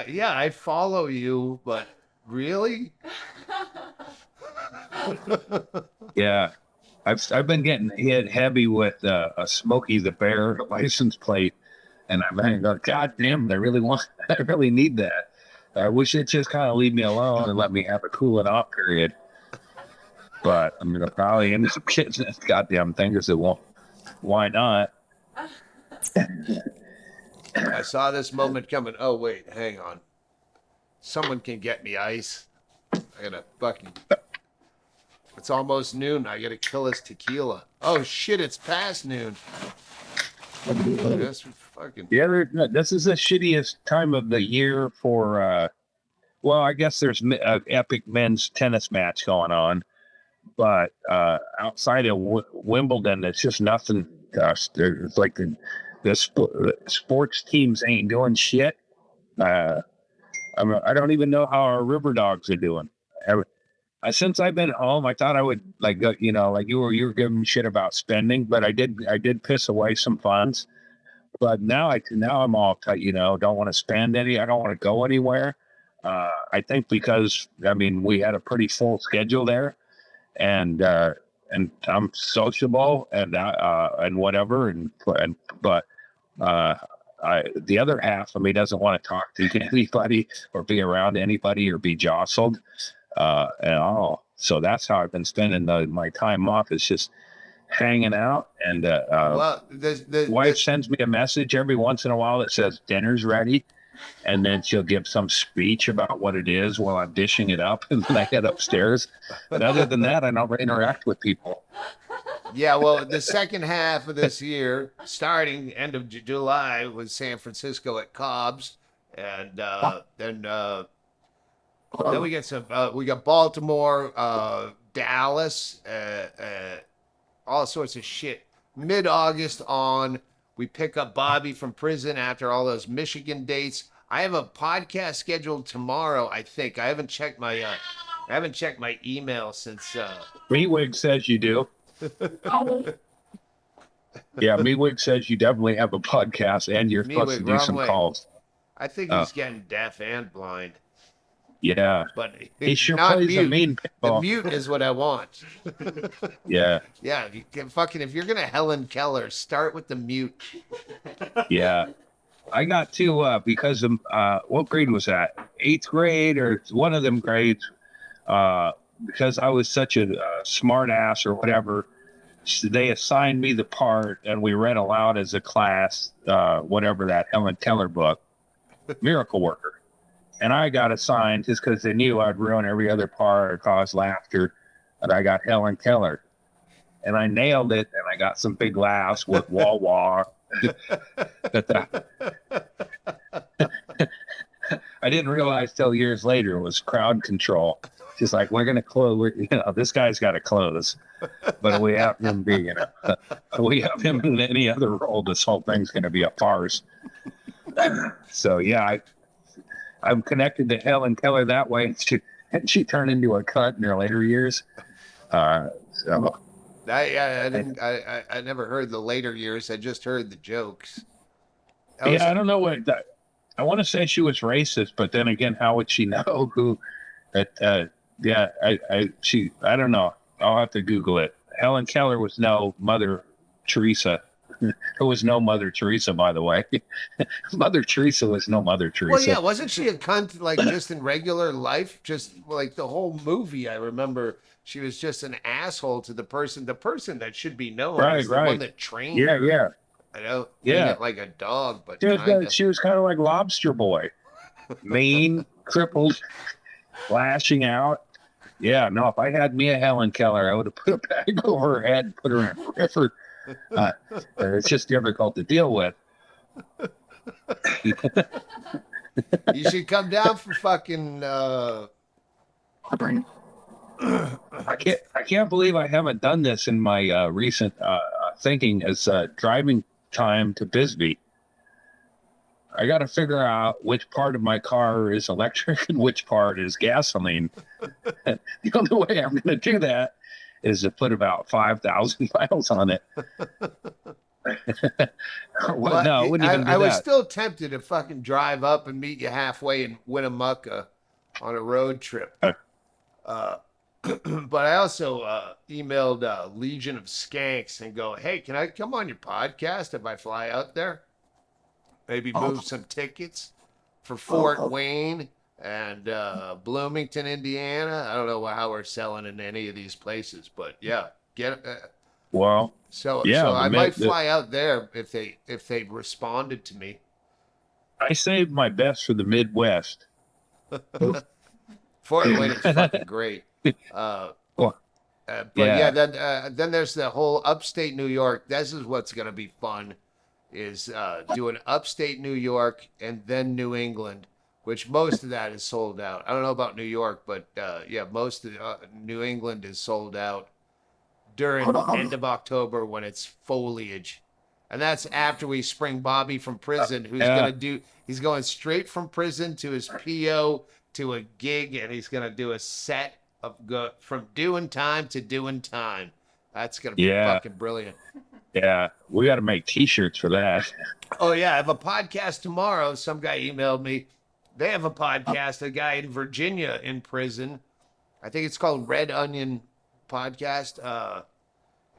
yeah, I follow you, but really? Yeah. I've been getting hit heavy with a Smokey the Bear license plate. And I'm going, God damn, I really need that. I wish it just kind of leave me alone and let me have a cooling off period. But I'm going to probably end up getting this goddamn thing because it won't. Why not? I saw this moment coming. Oh, wait, hang on. Someone can get me ice. I gotta fucking. It's almost noon. I gotta kill this tequila. Oh, shit, it's past noon. This fucking. Yeah, this is the shittiest time of the year for. Well, I guess there's an epic men's tennis match going on, but outside of Wimbledon, it's just nothing. It's like the sports teams ain't doing shit. I don't even know how our river dogs are doing. Since I've been home, I thought I would like you were giving me shit about spending, but I did piss away some funds. But now I'm all tight, don't want to spend any. I don't want to go anywhere. I think because we had a pretty full schedule there, and I'm sociable and whatever, but the other half of me doesn't want to talk to anybody or be around anybody or be jostled at all. So that's how I've been spending my time off. Is just hanging out, and the wife sends me a message every once in a while that says dinner's ready, and then she'll give some speech about what it is while I'm dishing it up, and then I head upstairs. But other than that, I never interact with people. Yeah, well, the second half of this year, starting end of July, was San Francisco at Cobb's, and then we got Baltimore, Dallas, all sorts of shit. Mid-August on, we pick up Bobby from prison after all those Michigan dates. I have a podcast scheduled tomorrow, I think. I haven't checked my email since Meatwig says you do. Yeah, Meatwig says you definitely have a podcast and you're supposed to do some calls. I think he's getting deaf and blind. Yeah, but he sure not plays mute. a mean pinball. The mute is what I want. Yeah. Yeah, if you're gonna Helen Keller, start with the mute. Yeah. I got to because of what grade was that? 8th grade or one of them grades. Because I was such a smart ass or whatever, so they assigned me the part, and we read aloud as a class, whatever that Helen Keller book, Miracle Worker. And I got assigned just because they knew I'd ruin every other part or cause laughter, and I got Helen Keller. And I nailed it, and I got some big laughs with wah wah. I didn't realize till years later it was crowd control. Just like, we're going to close, this guy's got to close. But we have him being we have him in any other role, this whole thing's going to be a farce. So, yeah, I'm connected to Helen Keller that way. She turned into a cunt in her later years. So. I never heard the later years. I just heard the jokes. I don't know what I want to say. She was racist, but then again, how would she know who? I don't know. I'll have to Google it. Helen Keller was no Mother Teresa. There was no Mother Teresa, by the way. Mother Teresa was no Mother Teresa. Well, yeah, wasn't she a cunt like just in regular life? Just like the whole movie, I remember she was just an asshole to the person that should be known as the one that trained her. Yeah. I know. Yeah. Like a dog, but she was kind of like Lobster Boy. Mean, crippled, lashing out. Yeah, no, if I had me a Helen Keller, I would have put a bag over her head and put her in a river. It's just difficult to deal with. You should come down for fucking I can't believe I haven't done this in my recent thinking as driving time to Bisbee. I got to figure out which part of my car is electric and which part is gasoline. The only way I'm going to do that is to put about 5,000 miles on it. Well, no, I wouldn't even do I was that. still tempted to fucking drive up and meet you halfway in Winnemucca on a road trip. But I also emailed Legion of Skanks and go, hey, can I come on your podcast if I fly out there? Maybe move some tickets for Fort Wayne and Bloomington, Indiana. I don't know how we're selling in any of these places, but yeah, get well. So yeah, I might fly out there if they responded to me. I saved my best for the Midwest. Fort Wayne is fucking great. But then there's the whole upstate New York. This is what's gonna be fun. Is doing upstate New York and then New England, which most of that is sold out. I don't know about New York, but most of New England is sold out during the end of October when it's foliage. And that's after we spring Bobby from prison, he's going straight from prison to his PO to a gig, and he's going to do a set of from doing time to doing time. That's going to be fucking brilliant. Yeah, we got to make T-shirts for that. Oh, yeah, I have a podcast tomorrow. Some guy emailed me. They have a podcast, a guy in Virginia in prison. I think it's called Red Onion Podcast.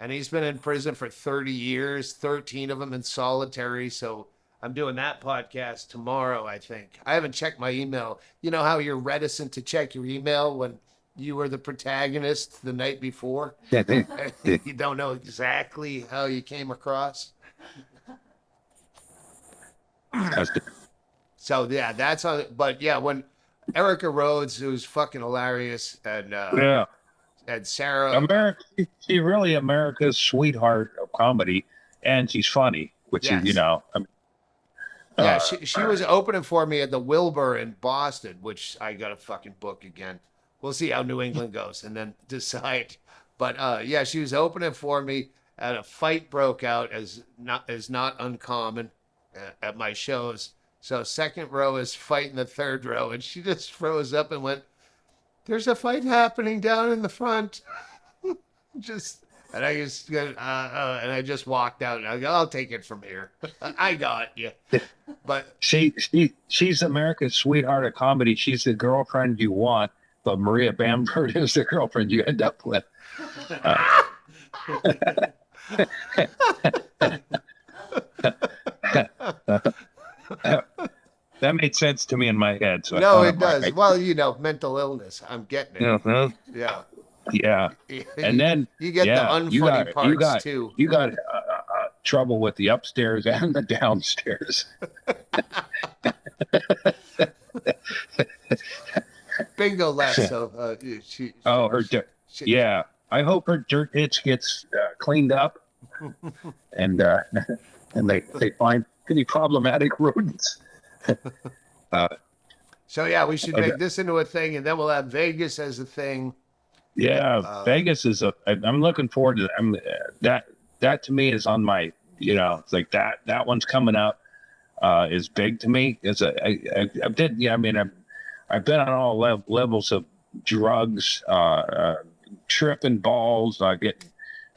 And he's been in prison for 30 years, 13 of them in solitary. So I'm doing that podcast tomorrow, I think. I haven't checked my email. You know how you're reticent to check your email when you were the protagonist the night before? You don't know exactly how you came across? So, yeah, that's on. But, yeah, when Erica Rhodes, who's fucking hilarious, and Sarah. She's really America's sweetheart of comedy, and she's funny, which is, she was opening for me at the Wilbur in Boston, which I got to fucking book again. We'll see how New England goes and then decide. But she was opening for me, and a fight broke out as not uncommon at my shows. So second row is fighting the third row, and she just froze up and went, "There's a fight happening down in the front." And I just walked out, and I go, "I'll take it from here." I got you. But she's America's sweetheart of comedy. She's the girlfriend you want, but Maria Bamford is the girlfriend you end up with. made sense to me in my head. So No, it does. Well, mental illness. I'm getting it. Yeah. Yeah. Yeah. And then you get the unfunny parts too. You got trouble with the upstairs and the downstairs. Bingo left. So yeah. I hope her dirt itch gets cleaned up, and they find any problematic rodents. So yeah, we should make this into a thing, and then we'll have Vegas as a thing. Yeah, Vegas is I'm looking forward to that. That to me is on my, it's like that one's coming up. Is big to me. I've been on all levels of drugs, tripping balls. I get,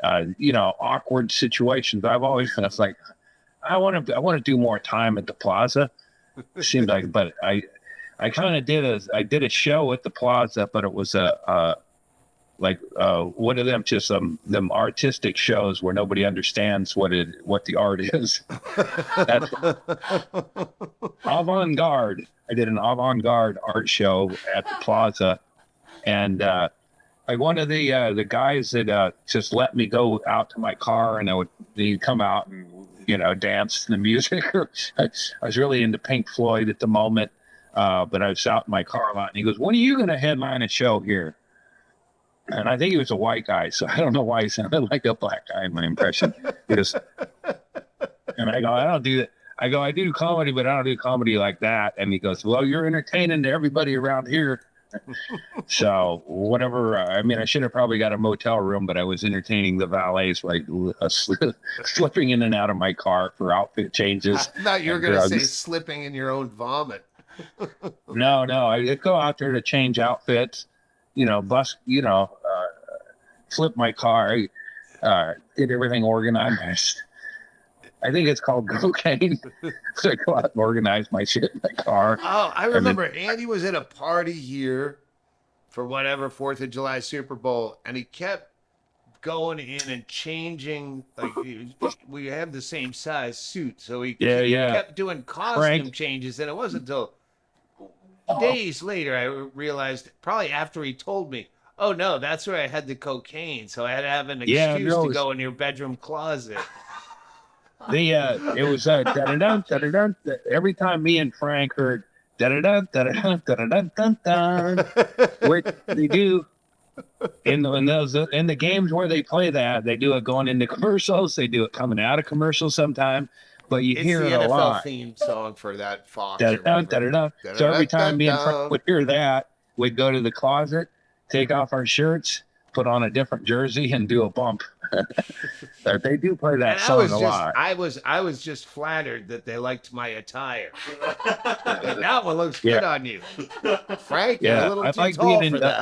awkward situations. I've always been like, I want to do more time at the Plaza. It seemed like, but I kind of did a show at the Plaza, but it was one of them just them artistic shows where nobody understands what the art is. That's avant-garde. I did an avant-garde art show at the Plaza, and one of the guys that just let me go out to my car, and he'd come out and dance to the music. I was really into Pink Floyd at the moment, but I was out in my car a lot, and he goes, "When are you going to headline a show here?" And I think he was a white guy, so I don't know why he sounded like a black guy in my impression. And I go, "I don't do that." I go, "I do comedy, but I don't do comedy like that." And he goes, "Well, you're entertaining to everybody around here." So whatever. I should have probably got a motel room, but I was entertaining the valets, like slipping in and out of my car for outfit changes. I thought you were going to say slipping in your own vomit. No, I go out there to change outfits. Flip my car, get everything organized. I think it's called cocaine. So I go out and organize my shit in my car. Oh, I remember Andy was at a party here for whatever 4th of July Super Bowl, and he kept going in and changing. Like we have the same size suit, so he kept doing costume changes, and it wasn't until days later I realized, probably after he told me, oh no, that's where I had the cocaine, so I had to have an excuse to go in your bedroom closet. It was da-da-dun, da-da-dun. Every time me and Frank heard da-da-dun, da-da-dun, da-da-dun, dun-dun, which they do in the games where they play that, they do it going into commercials, they do it coming out of commercials sometime. But you hear it a lot. It's the NFL theme song for that Fox. Da-da-dun, da-da-dun. So every time me and Frank would hear that, we'd go to the closet, take off our shirts, put on a different jersey, and do a bump. They do play that song a lot. I was just flattered that they liked my attire. That one looks good on you, Frank. Yeah, you're a little too tall for that.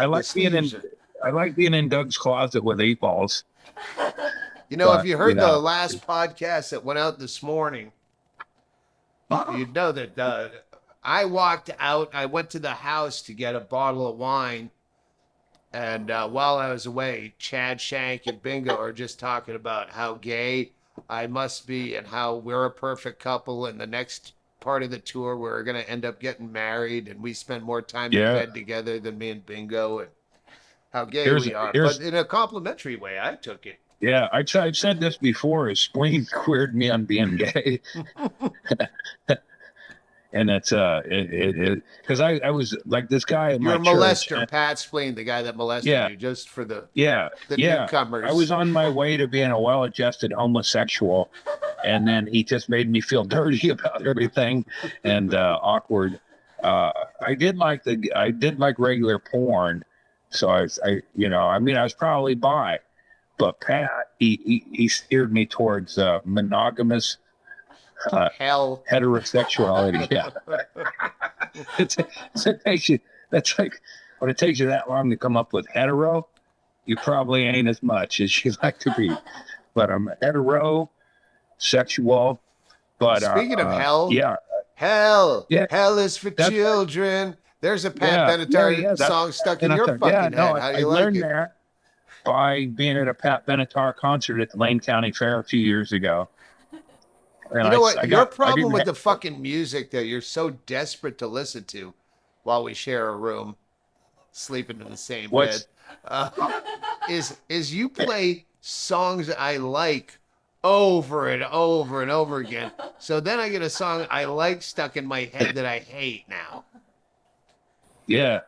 I like being in Doug's closet with 8 balls. If you heard the last podcast that went out this morning, you'd know that I walked out. I went to the house to get a bottle of wine. And while I was away, Chad, Shank, and Bingo are just talking about how gay I must be and how we're a perfect couple. And the next part of the tour, we're going to end up getting married. And we spend more time in bed together than me and Bingo. And how gay we are. But in a complimentary way, I took it. Yeah, I've said this before. His spleen queered me on being gay. And that's because I was like this guy in You're my a molester, church, Pat Spleen, the guy that molested you, just for the newcomers. I was on my way to being a well-adjusted homosexual, and then he just made me feel dirty about everything and awkward. I did like regular porn, so I was probably bi, but Pat he steered me towards monogamous. Heterosexuality. Yeah. That's like when it takes you that long to come up with hetero, you probably ain't as much as you like to be. But I'm heterosexual. But speaking of hell, hell is for children. There's a Pat Benatar song stuck in your fucking head. How do you like it? That by being at a Pat Benatar concert at the Lane County Fair a few years ago. And You know what? Your I problem didn't with the fucking music that you're so desperate to listen to while we share a room, sleeping in the same bed, What's- is you play songs I like over and over and over again. So then I get a song I like stuck in my head that I hate now. Yeah.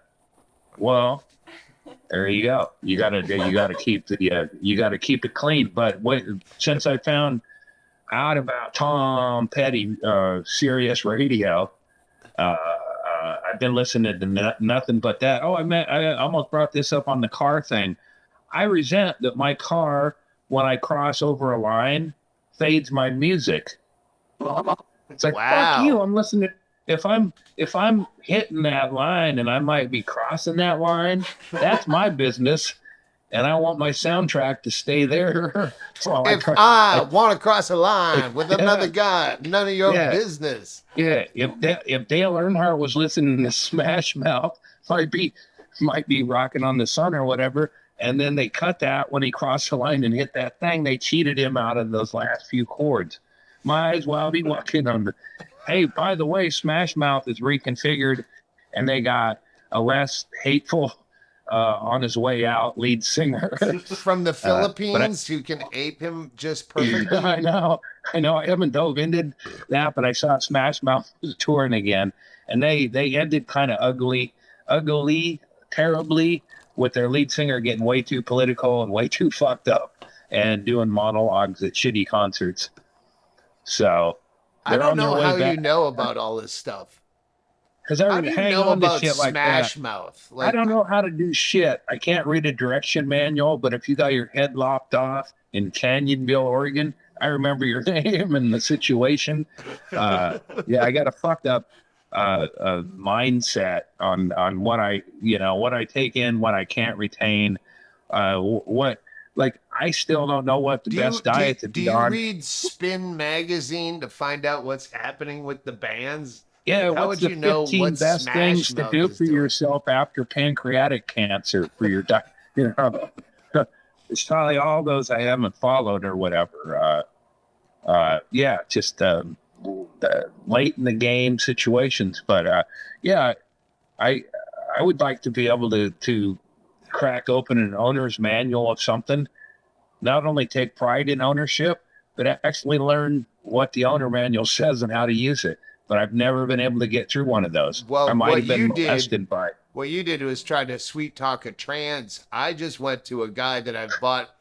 Well, there you go. You gotta keep you gotta keep it clean. But since I found out about Tom Petty, Sirius Radio, I've been listening to nothing but that. Oh, I almost brought this up on the car thing. I resent that my car, when I cross over a line, fades my music. It's like, fuck you. I'm listening. If I'm hitting that line and I might be crossing that line, that's my business. And I want my soundtrack to stay there. So If I want to cross a line with another guy, none of your Yeah. business. Yeah, if Dale Earnhardt was listening to Smash Mouth, might be rocking on the sun or whatever, and then they cut that when he crossed the line and hit that thing, they cheated him out of those last few chords. Might as well be walking on the. Hey, by the way, Smash Mouth is reconfigured, and they got a less hateful on his way out lead singer From the Philippines who can ape him just perfectly. I know. I haven't dove into that, but I saw Smash Mouth was touring again, and they ended kind of ugly, terribly, with their lead singer getting way too political and way too fucked up and doing monologues at shitty concerts. So I don't know how you know about all this stuff. Because I How would do you hang know on to about shit like Smash that. Mouth? I don't know how to do shit. I can't read a direction manual, but if you got your head lopped off in Canyonville, Oregon, I remember your name and the situation. Yeah, I got a fucked up mindset on what I take in, what I can't retain, I still don't know what the best diet to be on. Do you read Spin magazine to find out what's happening with the bands? Yeah, How what's would the you know 15 what best Smash things to Mouth do is for doing? yourself after pancreatic cancer for your diet? It's probably all those I haven't followed or whatever. Yeah, just the late in the game situations. But yeah, I would like to be able to crack open an owner's manual of something, not only take pride in ownership, but actually learn what the owner manual says and how to use it. But I've never been able to get through one of those. Well, I might what have been you molested by it. What you did was try to sweet talk a trans. I just went to a guy that I've bought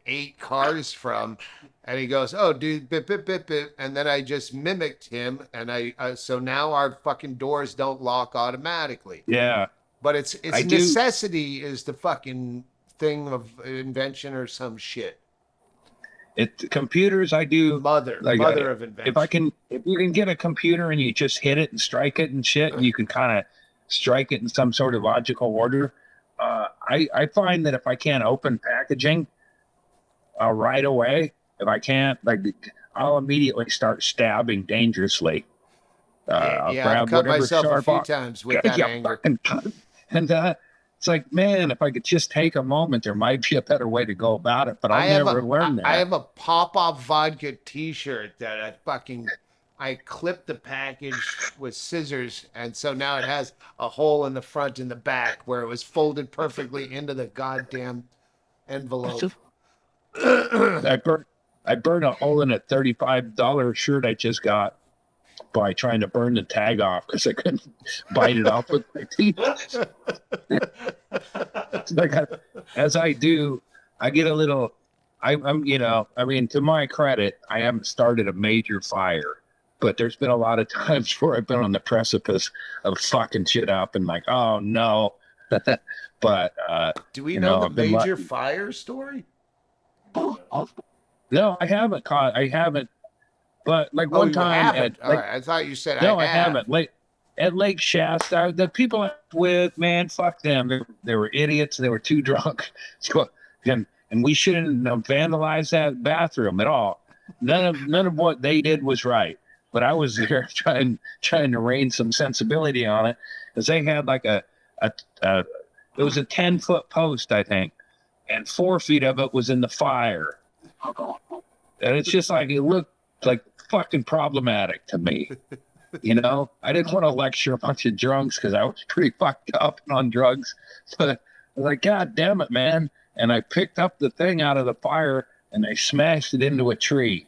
8 cars from, and he goes, "Oh, dude, bip bip bip bip," and then I just mimicked him, and so now our fucking doors don't lock automatically. Yeah, But it's necessity is the fucking thing of invention or some shit. Computers, I do. Mother of invention. If you can get a computer and you just hit it and strike it and shit, and you can kind of strike it in some sort of logical order. I find that if I can't open packaging right away, if I can't, I'll immediately start stabbing dangerously. I've cut myself a few times with that anger. And it's like, man, if I could just take a moment, there might be a better way to go about it. But I'll never learn that. I have a pop-up vodka T-shirt that I clipped the package with scissors, and so now it has a hole in the front and the back where it was folded perfectly into the goddamn envelope. I burned a hole in a $35 shirt I just got by trying to burn the tag off because I couldn't bite it off with my teeth. As I do, I get a little. To my credit, I haven't started a major fire, but there's been a lot of times where I've been on the precipice of fucking shit up and like, oh no. But do we know the major fire story? No, I haven't. But one time I thought you said no, I haven't. At Lake Shasta, the people I'm with, man, fuck them. They were idiots. They were too drunk. So, and we shouldn't have vandalized that bathroom at all. None of what they did was right. But I was there trying to rain some sensibility on it, because they had it was a 10-foot post, I think, and 4 feet of it was in the fire. And it's just like, it looked like fucking problematic to me. You know, I didn't want to lecture a bunch of drunks because I was pretty fucked up and on drugs. But I was like, God damn it, man. And I picked up the thing out of the fire and I smashed it into a tree.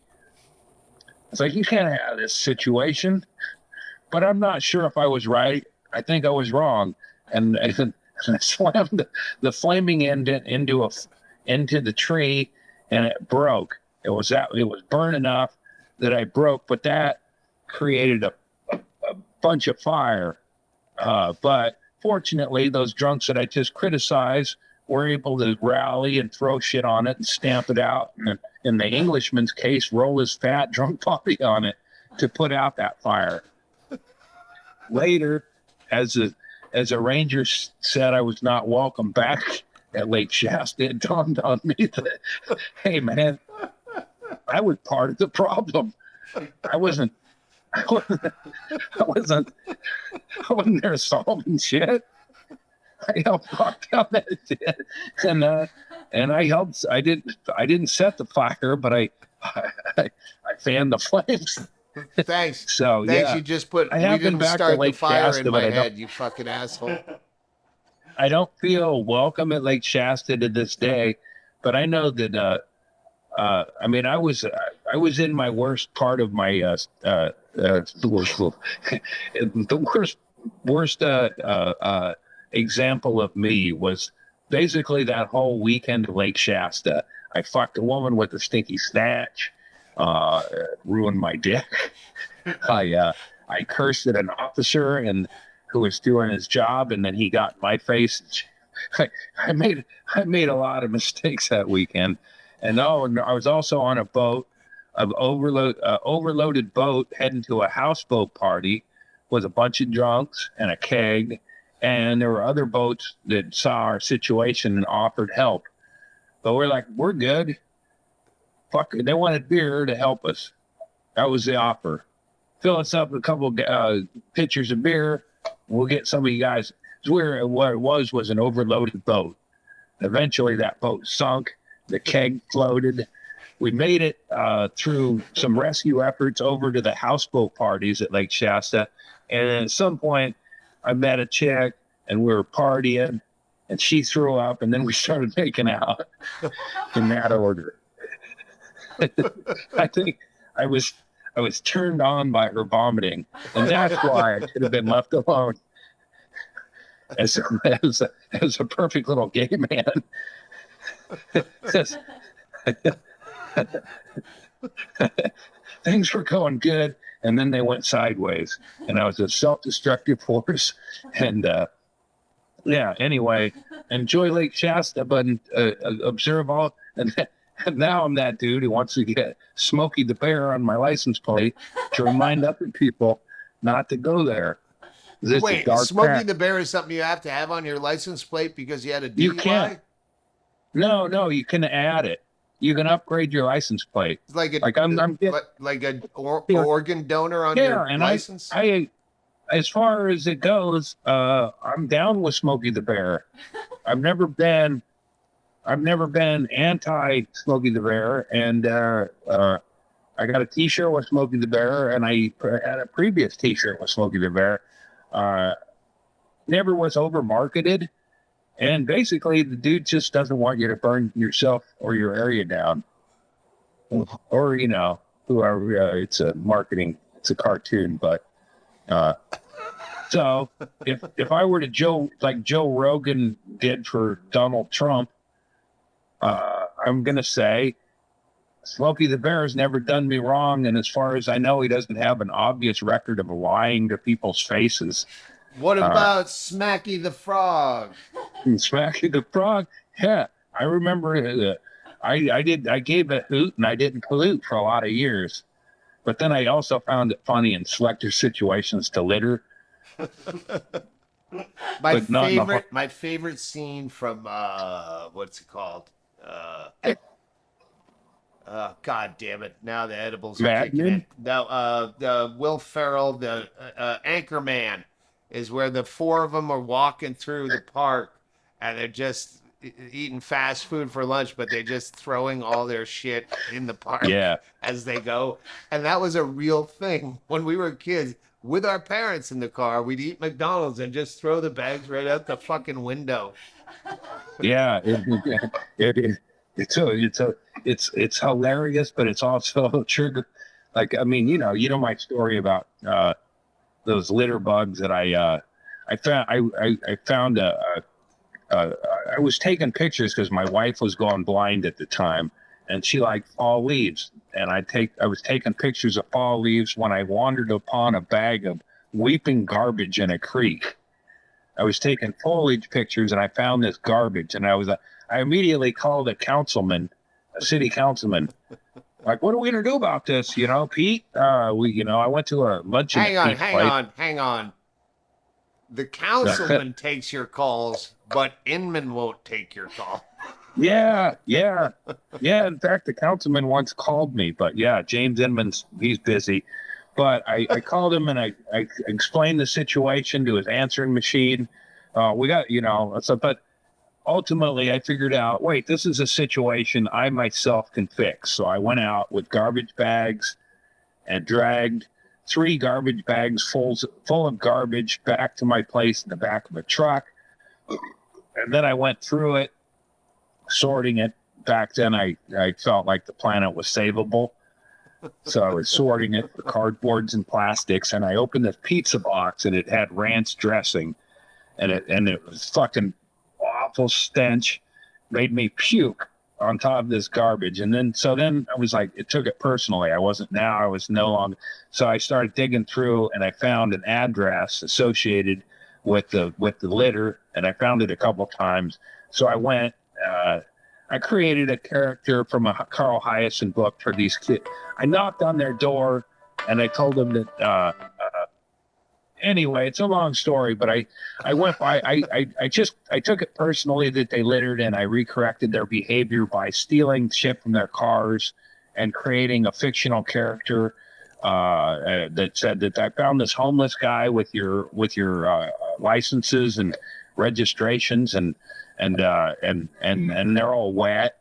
It's like, you can't have this situation. But I'm not sure if I was right. I think I was wrong. And I slammed the flaming end into the tree, and it broke. It was burnt enough that I broke, but that created a bunch of fire. But fortunately, those drunks that I just criticized were able to rally and throw shit on it and stamp it out. And in the Englishman's case, roll his fat drunk body on it to put out that fire. Later, as a ranger said I was not welcome back at Lake Shasta, it dawned on me that, hey man, I was part of the problem. I wasn't there solving shit. I helped walk down that shit, and I helped. I didn't set the fire, but I fanned the flames. Thanks. So thanks. yeah, You just put. I We have been didn't back to start the Lake fire Shasta, in my but head. You fucking asshole. I don't feel welcome at Lake Shasta to this day, but I know that. I mean, I was in my worst part of my the worst example of me was basically that whole weekend at Lake Shasta. I fucked a woman with a stinky snatch, ruined my dick. I cursed at an officer and who was doing his job, and then he got in my face. I made a lot of mistakes that weekend. And I was also on a boat, overloaded boat heading to a houseboat party with a bunch of drunks and a keg. And there were other boats that saw our situation and offered help. But we're like, we're good. Fuck it. They wanted beer to help us. That was the offer. Fill us up with a couple pitchers of beer. We'll get some of you guys. What it was an overloaded boat. Eventually that boat sunk. The keg floated. We made it through some rescue efforts over to the houseboat parties at Lake Shasta. And at some point, I met a chick and we were partying and she threw up and then we started making out in that order. I think I was turned on by her vomiting, and that's why I should have been left alone as a perfect little gay man. Things were going good, and then they went sideways, and I was a self-destructive force. And yeah, anyway, enjoy Lake Shasta, but observe all. And now I'm that dude who wants to get Smokey the Bear on my license plate to remind other people not to go there. Wait, Smokey the Bear is something you have to have on your license plate because you had a DUI? You can't. No, you can add it. You can upgrade your license plate. It's like an organ donor on your license? I as far as it goes, I'm down with Smokey the Bear. I've never been anti Smokey the Bear, and I got a T-shirt with Smokey the Bear, and I had a previous T-shirt with Smokey the Bear. Never was over marketed, and basically the dude just doesn't want you to burn yourself or your area down, or whoever. It's a marketing, it's a cartoon, but so if I were to Joe Rogan did for Donald Trump, I'm gonna say Smokey the Bear has never done me wrong, and as far as I know, he doesn't have an obvious record of lying to people's faces. What about Smacky the Frog? Smacky the Frog? Yeah, I remember I gave a hoot and I didn't pollute for a lot of years. But then I also found it funny in selective situations to litter. My favorite scene from what's it called? God damn it! Now the edibles are kicking in. No, the Will Ferrell, the Anchorman, is where the four of them are walking through the park, and they're just eating fast food for lunch, but they're just throwing all their shit in the park Yeah. as they go. And that was a real thing when we were kids. With our parents in the car, we'd eat McDonald's and just throw the bags right out the fucking window. Yeah, it's hilarious, but it's also trigger. Like, I mean, you know my story about those litter bugs that I found. I found I was taking pictures because my wife was going blind at the time, and she liked fall leaves, and I was taking pictures of fall leaves when I wandered upon a bag of weeping garbage in a creek. I was taking foliage pictures and I found this garbage, and I immediately called a city councilman, like, what are we gonna do about this? Pete, I went to a luncheon. Hang on. The councilman takes your calls, but Inman won't take your call. Yeah. In fact, the councilman once called me, but yeah, James Inman's, he's busy. But I called him and I explained the situation to his answering machine. We got, but ultimately I figured out, wait, this is a situation I myself can fix. So I went out with garbage bags and dragged 3 garbage bags full of garbage back to my place in the back of a truck. And then I went through it, sorting it. Back then I felt like the planet was savable. So I was sorting it for cardboards and plastics, and I opened the pizza box, and it had Rants dressing, and it was fucking awful stench, made me puke on top of this garbage. And then I was like, it took it personally. I was no longer. So I started digging through, and I found an address associated with the litter, and I found it a couple times. So I went. I created a character from a Carl Hiaasen book for these kids. I knocked on their door and I told them that, anyway, it's a long story, but I took it personally that they littered, and I recorrected their behavior by stealing shit from their cars and creating a fictional character, that said that I found this homeless guy with your licenses and registrations and they're all wet.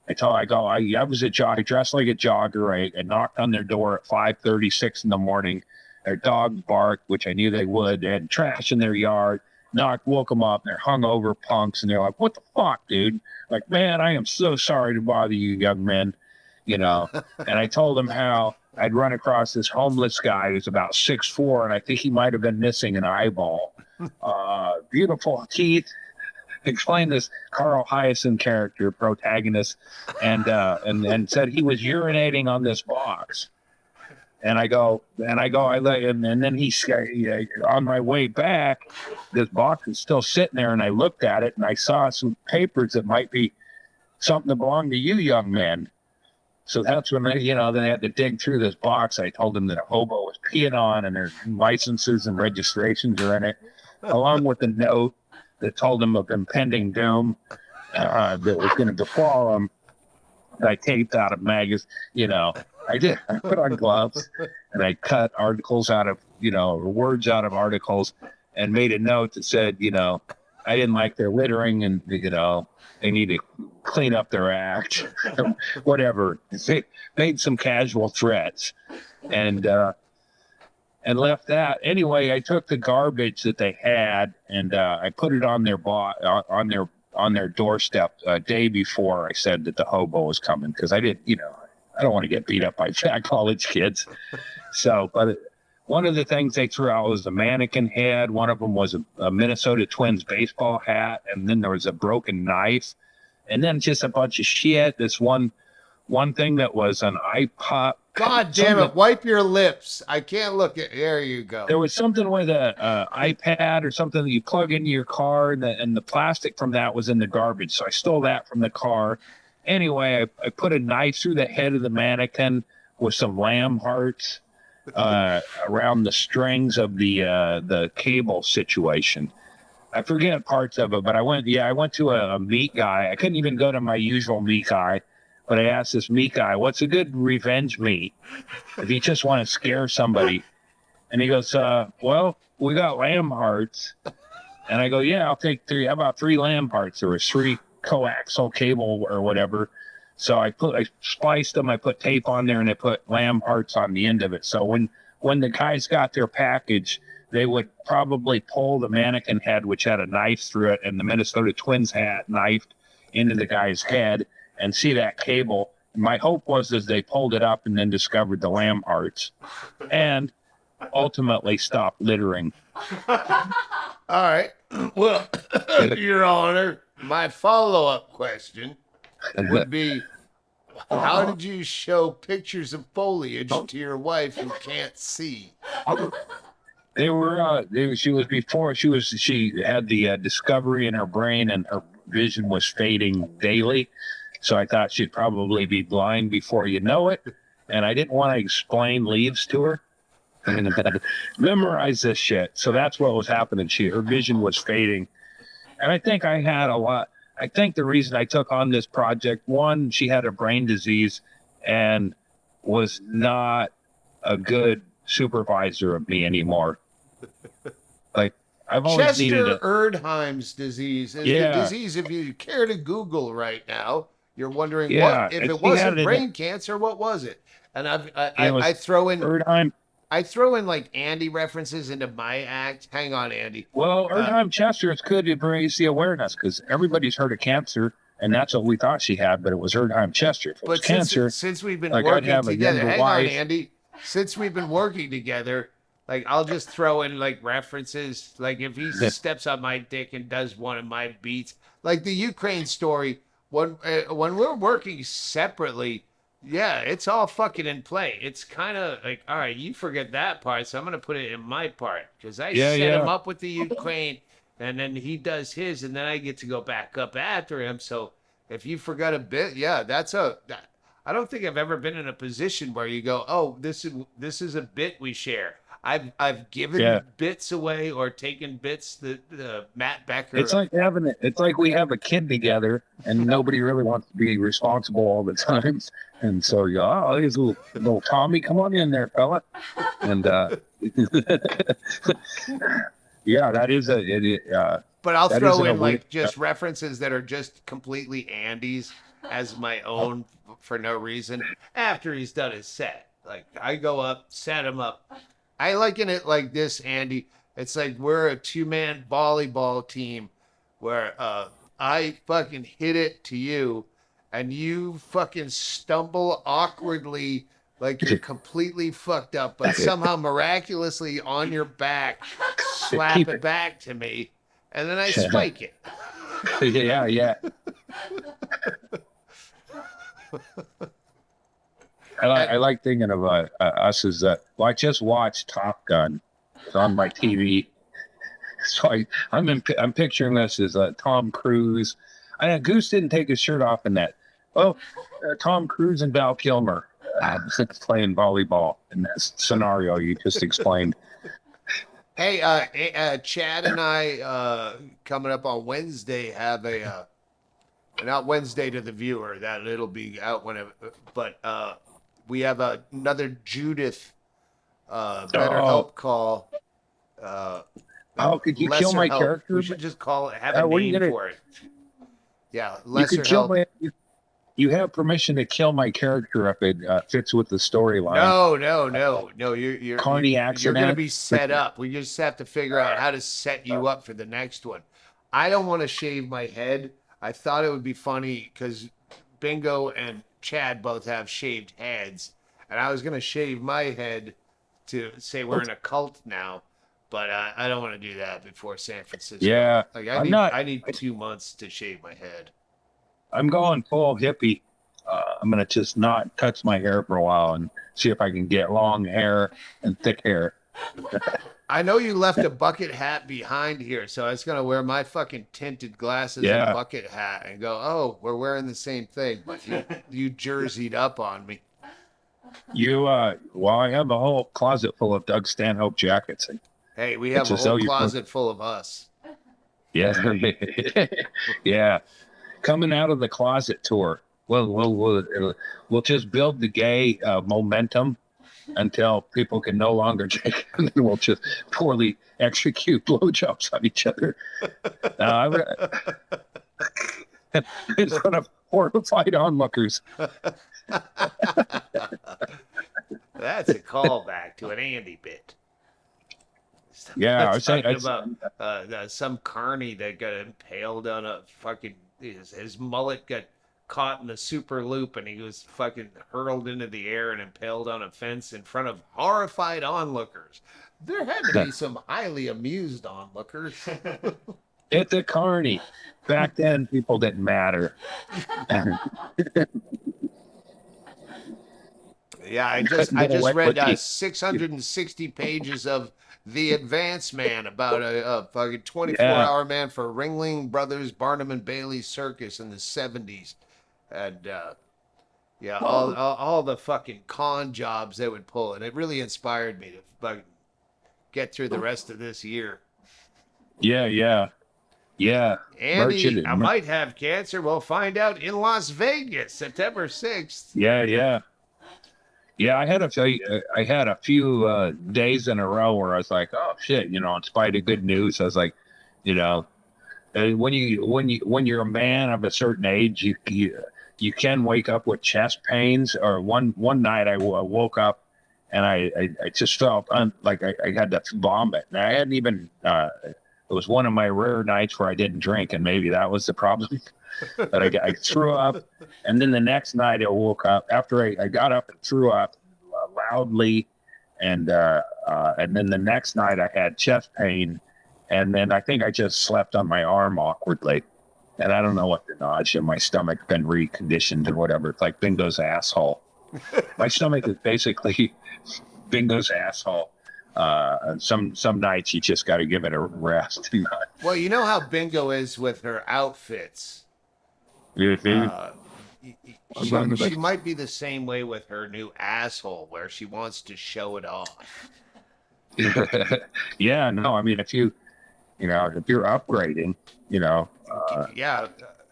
I dressed like a jogger. I knocked on their door at 5:36 in the morning. Their dogs barked, which I knew they would. They had trash in their yard. Woke them up. They're hungover punks, and they're like, "What the fuck, dude? Like, man, I am so sorry to bother you, young men." And I told them how I'd run across this homeless guy who's about 6'4", and I think he might have been missing an eyeball. Beautiful teeth. Explained this Carl Hiaasen character, protagonist, and said he was urinating on this box. And then on my way back, this box is still sitting there, and I looked at it, and I saw some papers that might be something that belonged to you, young man. So that's when they had to dig through this box. I told them that a hobo was peeing on, and their licenses and registrations are in it, along with a note that told them of impending doom that was going to befall them. I taped out a magazine, I put on gloves, and I cut articles out of, words out of articles, and made a note that said, I didn't like their littering, and, they need to clean up their act, whatever. They made some casual threats, and left that. Anyway, I took the garbage that they had, and I put it on their doorstep a day before I said that the hobo was coming, because I don't want to get beat up by fat college kids. So, but one of the things they threw out was a mannequin head. One of them was a Minnesota Twins baseball hat, and then there was a broken knife, and then just a bunch of shit. This one thing that was an iPod. God damn it! Wipe your lips. I can't look at. There you go. There was something with a iPad or something that you plug into your car, and the plastic from that was in the garbage. So I stole that from the car. Anyway, I put a knife through the head of the mannequin with some lamb hearts around the strings of the cable situation. I forget parts of it, but I went to a meat guy. I couldn't even go to my usual meat guy. But I asked this meat guy, what's a good revenge meat if you just want to scare somebody? And he goes, well, we got lamb hearts. And I go, yeah, I'll take 3. How about 3 lamb hearts? There was 3 coaxial cable or whatever. So I spliced them, I put tape on there, and I put lamb parts on the end of it. So when the guys got their package, they would probably pull the mannequin head, which had a knife through it, and the Minnesota Twins hat knifed into the guy's head, and see that cable. My hope was that they pulled it up and then discovered the lamb parts, and ultimately stopped littering. All right. Well, Your Honor, my follow-up question would be, how did you show pictures of foliage to your wife who can't see? They were. She had the discovery in her brain, and her vision was fading daily. So I thought she'd probably be blind before you know it, and I didn't want to explain leaves to her. I mean, memorize this shit. So that's what was happening. Her vision was fading, and I think I had a lot. I think the reason I took on this project, one, she had a brain disease and was not a good supervisor of me anymore. Like, I've always needed Chester Erdheim's disease is the disease, if you care to Google right now, you're wondering what, if it wasn't brain cancer, what was it? And I throw in Erdheim. I throw in like Andy references into my act. Hang on, Andy. Well, Erdheim Chester, it's good to raise the awareness, because everybody's heard of cancer, and that's what we thought she had, but it was Erdheim Chester. If it was cancer, since we've been like, working together, hang on, Andy. Since we've been working together, like, I'll just throw in like references. Like, if he steps on my dick and does one of my beats, like the Ukraine story. When we're working separately, yeah, it's all fucking in play. It's kind of like, all right, you forget that part, so I'm gonna put it in my part, because I set him up with the Ukraine, and then he does his, and then I get to go back up after him. So if you forgot a bit, yeah, I don't think I've ever been in a position where you go, oh, this is a bit we share. I've given bits away or taken bits. The Matt Becker. It's like we have a kid together, and nobody really wants to be responsible all the time. And so you go, oh, here's little Tommy, come on in there, fella. And yeah, that is but I'll throw in like just references that are just completely Andy's as my own for no reason after he's done his set. Like, I go up, set him up. I liken it like this, Andy. It's like we're a two-man volleyball team where I fucking hit it to you, and you fucking stumble awkwardly like you're completely fucked up, but somehow miraculously on your back slap it back to me, and then I spike it. Yeah. I like thinking of us as well, I just watched Top Gun. It's on my TV. So I'm picturing this as Tom Cruise. Goose didn't take his shirt off in that. Oh, Tom Cruise and Val Kilmer playing volleyball in that scenario you just explained. Hey, Chad and I coming up on Wednesday have a not Wednesday to the viewer, that it'll be out whenever, but we have another Judith BetterHelp call. Could you kill my character? We should just call it, have a name for it. Yeah, lesser help. You have permission to kill my character if it fits with the storyline. No. You're Carney accident. You're going to be set up. We just have to figure out how to set you up for the next one. I don't want to shave my head. I thought it would be funny because Bingo and Chad both have shaved heads, and I was going to shave my head to say we're in a cult now, but I don't want to do that before San Francisco. Yeah, like I need 2 months to shave my head. I'm going full hippie. I'm going to just not touch my hair for a while and see if I can get long hair and thick hair. I know you left a bucket hat behind here, so I was going to wear my fucking tinted glasses and bucket hat and go, oh, we're wearing the same thing, but you jerseyed up on me. Well, I have a whole closet full of Doug Stanhope jackets. Hey, we have a whole closet full of us. Yeah. Yeah. Coming out of the closet tour. We'll just build the gay momentum until people can no longer take it, and then we'll just poorly execute blowjobs on each other. in front of horrified onlookers. That's a callback to an Andy bit. Yeah, I was Talking saying, about some carny that got impaled on a fucking his mullet got caught in the super loop and he was fucking hurled into the air and impaled on a fence in front of horrified onlookers. There had to be some highly amused onlookers. it's a carny. Back then, people didn't matter. Yeah, I just read 660 pages of The Advanced Man about a fucking 24-hour man for Ringling Brothers Barnum and Bailey Circus in the 70s. And all the fucking con jobs they would pull, and it really inspired me to fucking get through the rest of this year. Yeah. Andy, I might have cancer. We'll find out in Las Vegas, September 6th. Yeah, I had a few days in a row where I was like, oh shit, in spite of good news, I was like, when you're a man of a certain age, you can wake up with chest pains. Or one night I woke up and I just felt like I had to vomit, and I hadn't even. It was one of my rare nights where I didn't drink, and maybe that was the problem. But I threw up, and then the next night I woke up after I got up and threw up loudly, and then the next night I had chest pain, and then I think I just slept on my arm awkwardly, and I don't know what the nausea. My stomach been reconditioned or whatever. It's like Bingo's asshole. My stomach is basically Bingo's asshole. And some nights you just got to give it a rest. Well, you know how Bingo is with her outfits. She might be the same way with her new asshole, where she wants to show it off. Yeah, no, I mean, if you're upgrading, yeah,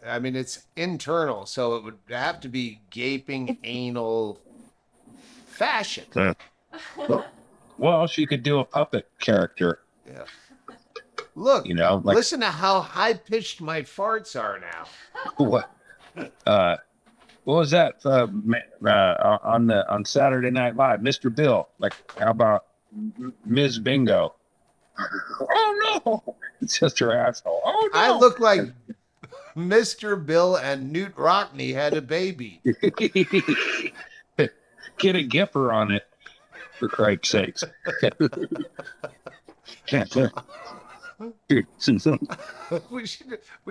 I mean, it's internal, so it would have to be gaping anal fashion. Well, she could do a puppet character. Yeah. Look, listen to how high-pitched my farts are now. What was that on Saturday Night Live? Mr. Bill, like, how about Ms. Bingo? Oh no, it's just her asshole. Oh no, I look like Mr. Bill and Newt Rockney had a baby. Get a Gipper on it, for Christ's sakes. we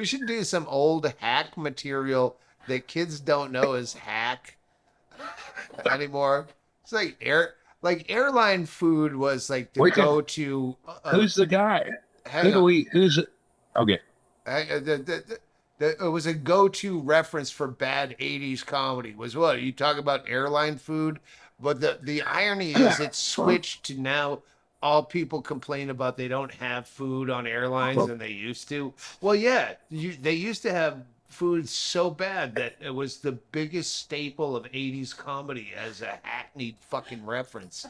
should do some old hack material that kids don't know is hack anymore. It's like airline food was like the go-to. Who's the guy? Okay. It was a go-to reference for bad 80s comedy. Was what? You talk about airline food, but the irony is it switched to now all people complain about they don't have food on airlines and they used to. Well, yeah, they used to have food so bad that it was the biggest staple of 80s comedy as a hackneyed fucking reference.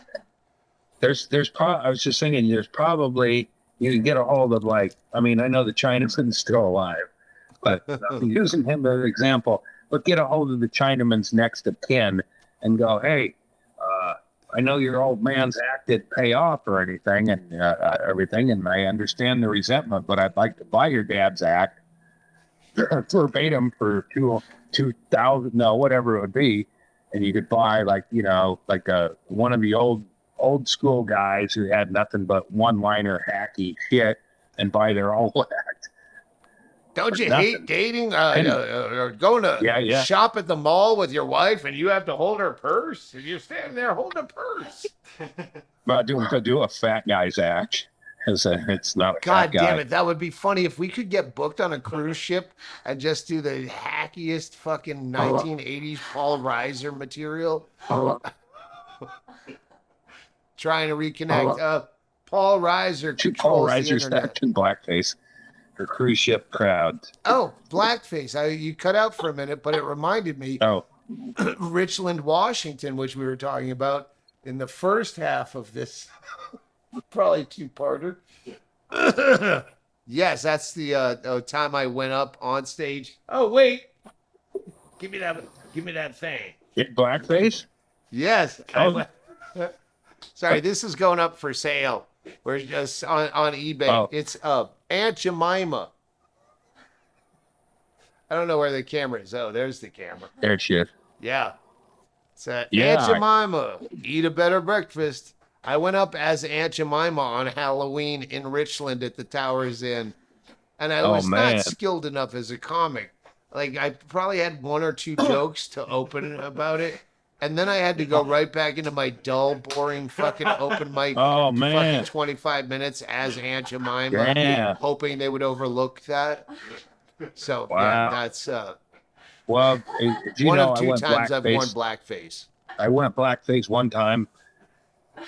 I was just thinking, there's probably, you can get a hold of, like, I mean, I know the Chinaman's still alive, but using him as an example, but get a hold of the Chinaman's next of kin and go, hey, I know your old man's act didn't pay off or anything, and everything, and I understand the resentment, but I'd like to buy your dad's act verbatim for $2,000, no, whatever it would be, and you could buy, like, one of the old school guys who had nothing but one-liner hacky shit and buy their old act. Don't you hate dating or going to shop at the mall with your wife and you have to hold her purse and you're standing there holding a purse? But do a fat guy's act. It's not a God fat guy. damn it, that would be funny if we could get booked on a cruise ship and just do the hackiest fucking 1980s Paul Reiser material. Trying to reconnect. Paul Reiser controls Paul the Reiser's internet. act in blackface for cruise ship crowd. Oh, blackface. You cut out for a minute, but it reminded me. Oh, Richland, Washington, which we were talking about in the first half of this, probably two-parter. Yes, that's the time I went up on stage. Oh wait, give me that thing. Blackface? Yes, Oh. Sorry, this is going up for sale. We're just on eBay. Oh. It's Aunt Jemima. I don't know where the camera is. Oh, there's the camera. There she is. Yeah. It's Yeah, Aunt Jemima. Eat a better breakfast. I went up as Aunt Jemima on Halloween in Richland at the Towers Inn. And I was not skilled enough as a comic. Like, I probably had one or two jokes to open about it. And then I had to go right back into my dull, boring fucking open mic. Oh, man. Fucking 25 minutes as Aunt Jemima, hoping they would overlook that. So, yeah, that's well, one of two times I've worn blackface. I went blackface one time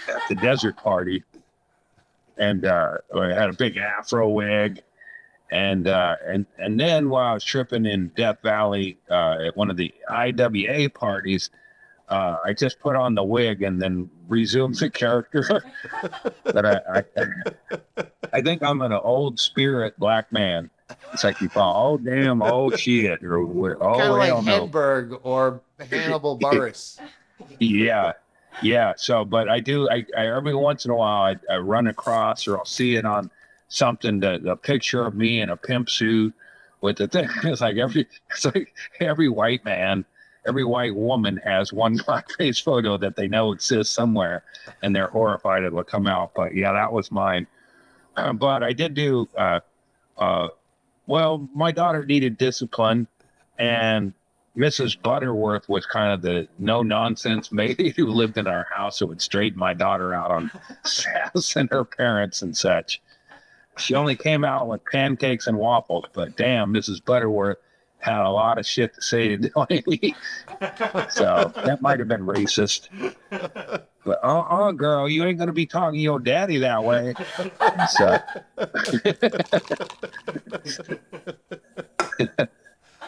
at the desert party, and I had a big afro wig. And then while I was tripping in Death Valley at one of the IWA parties, I just put on the wig and then resumed the character. But I think I'm an old spirit black man. It's like you fall, oh damn, oh shit, or oh kind of like Hedberg or Hannibal Buress. Yeah. So, but I every once in a while I run across or I'll see it on something, the picture of me in a pimp suit with the thing. It's like every white man, every white woman has one blackface photo that they know exists somewhere, and they're horrified it will come out. But yeah, that was mine. But I did do. Well, my daughter needed discipline, and Mrs. Butterworth was kind of the no-nonsense maid who lived in our house who would straighten my daughter out on Sass and her parents and such. She only came out with pancakes and waffles, but damn, Mrs. Butterworth had a lot of shit to say to Delaney. So that might have been racist. But oh, girl, you ain't gonna be talking to your daddy that way. So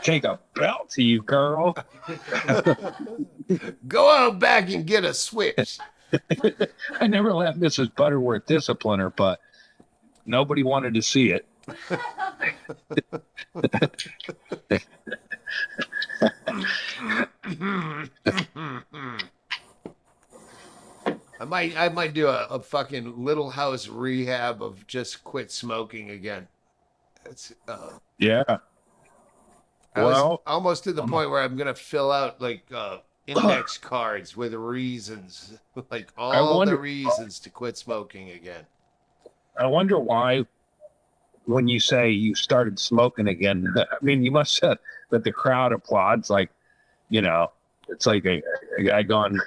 take a belt to you, girl. Go out back and get a switch. I never let Mrs. Butterworth discipline her, but nobody wanted to see it. I might do a fucking Little House rehab of just quit smoking again. It's yeah. I was almost to the point where I'm gonna fill out like index cards with reasons, like all the reasons to quit smoking again. I wonder why, when you say you started smoking again, I mean, you must have that the crowd applauds, like, you know, it's like a guy going,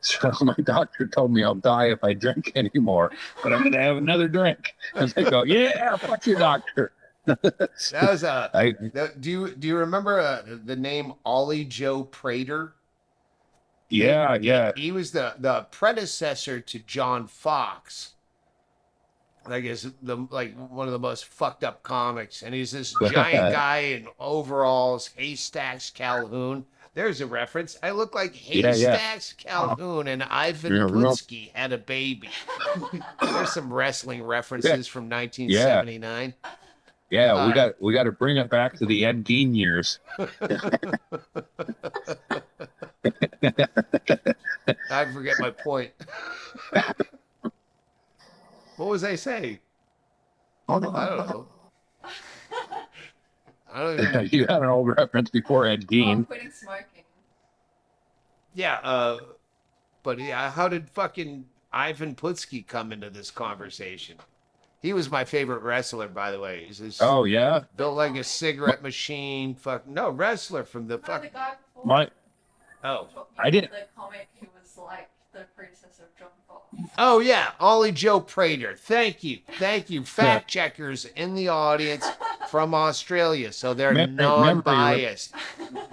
so my doctor told me I'll die if I drink anymore, but I'm going to have another drink. And they go, yeah, fuck your doctor. That was do you remember the name Ollie Joe Prater? Yeah. He was the predecessor to John Fox. I guess one of the most fucked up comics, and he's this giant guy in overalls, Haystacks Calhoun. There's a reference. I look like Haystacks Calhoun and Ivan Putski had a baby. There's some wrestling references from 1979. Yeah, we got to bring it back to the Ed Gein years. I forget my point. What was I saying? I don't know. I don't even... You had an old reference before Ed Gein. Quitting smoking. Yeah, but how did fucking Ivan Putski come into this conversation? He was my favorite wrestler, by the way. He's this built like a cigarette machine. Wrestler from the fucking... I didn't... The comic who was like the predecessor of John Fox. Oh, yeah. Ollie Joe Prater. Thank you. Fact checkers in the audience from Australia, so they're non-biased.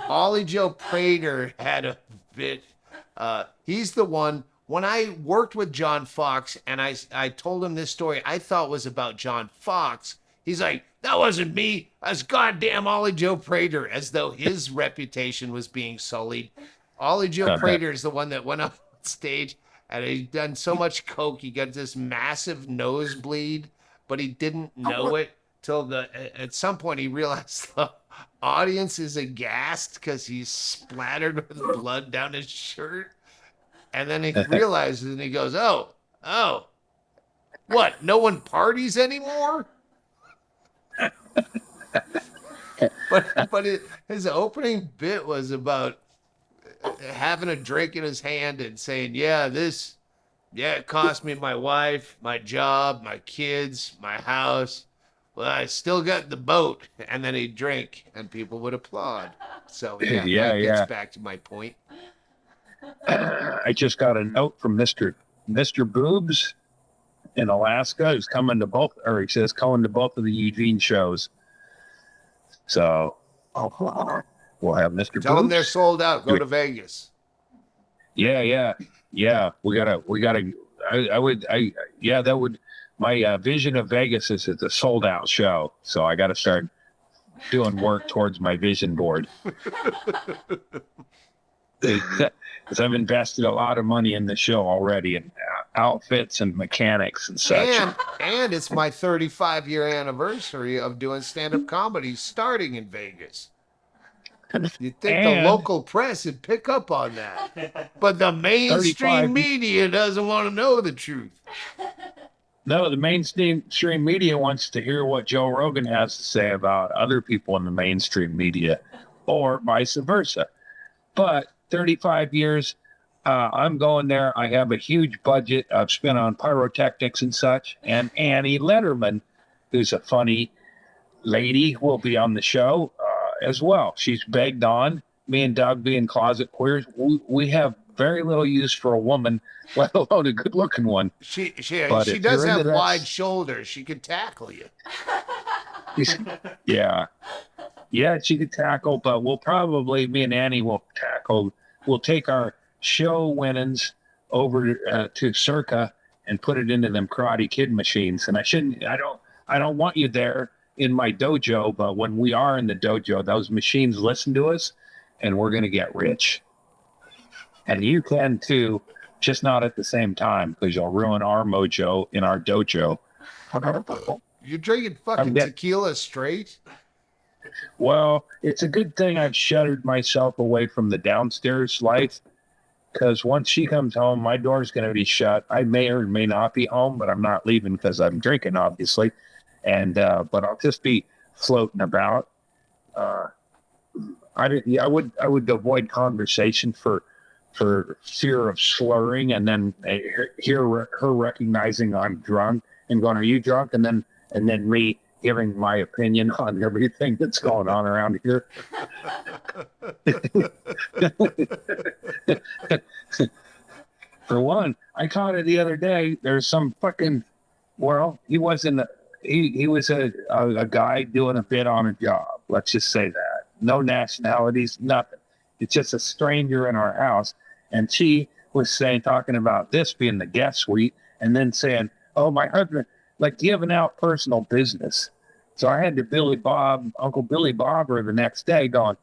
Ollie Joe Prater had a bit... he's the one... When I worked with John Fox and I told him this story I thought was about John Fox, he's like, that wasn't me. That's goddamn Ollie Joe Prater, as though his reputation was being sullied. Ollie Joe Prater is the one that went up on stage and he'd done so much coke, he got this massive nosebleed, but he didn't know it. till at some point he realized the audience is aghast because he's splattered with blood down his shirt. And then he realizes and he goes, oh, what? No one parties anymore? But his opening bit was about having a drink in his hand and saying, it cost me my wife, my job, my kids, my house. Well, I still got the boat. And then he'd drink and people would applaud. So that gets back to my point. I just got a note from Mr. Boobs in Alaska. He's coming to both of the Eugene shows. So we'll have Mr. Tell Boobs. them they're sold out. Go to Vegas. Yeah. We gotta. That would. My vision of Vegas is it's a sold out show. So I got to start doing work towards my vision board. Because I've invested a lot of money in the show already, in outfits and mechanics and such. And it's my 35-year anniversary of doing stand-up comedy starting in Vegas. You'd think the local press would pick up on that. But the mainstream media doesn't want to know the truth. No, the mainstream media wants to hear what Joe Rogan has to say about other people in the mainstream media, or vice versa. But 35 years, I'm going there. I have a huge budget I've spent on pyrotechnics and such. And Annie Letterman, who's a funny lady, will be on the show as well. She's begged on. Me and Doug, being closet queers, we have very little use for a woman, let alone a good-looking one. She does have wide shoulders. She could tackle you. Yeah, she could tackle, but me and Annie will tackle. We'll take our show winnings over to Circa and put it into them Karate Kid machines. And I don't want you there in my dojo, but when we are in the dojo, those machines listen to us, and we're going to get rich. And you can too, just not at the same time, because you'll ruin our mojo in our dojo. You're drinking fucking tequila straight? Well, it's a good thing I've shuttered myself away from the downstairs life, because once she comes home, my door's going to be shut. I may or may not be home, but I'm not leaving because I'm drinking, obviously. And but I'll just be floating about. I would avoid conversation for fear of slurring, and then hear her recognizing I'm drunk and going, "Are you drunk?" And then me giving my opinion on everything that's going on around here. For one, I caught it the other day. There's some fucking, he was a guy doing a bit on a job. Let's just say that. No nationalities, nothing. It's just a stranger in our house. And she was talking about this being the guest suite, and then saying, "Oh, my husband, giving out personal business." So I had to Uncle Billy Bob her the next day going,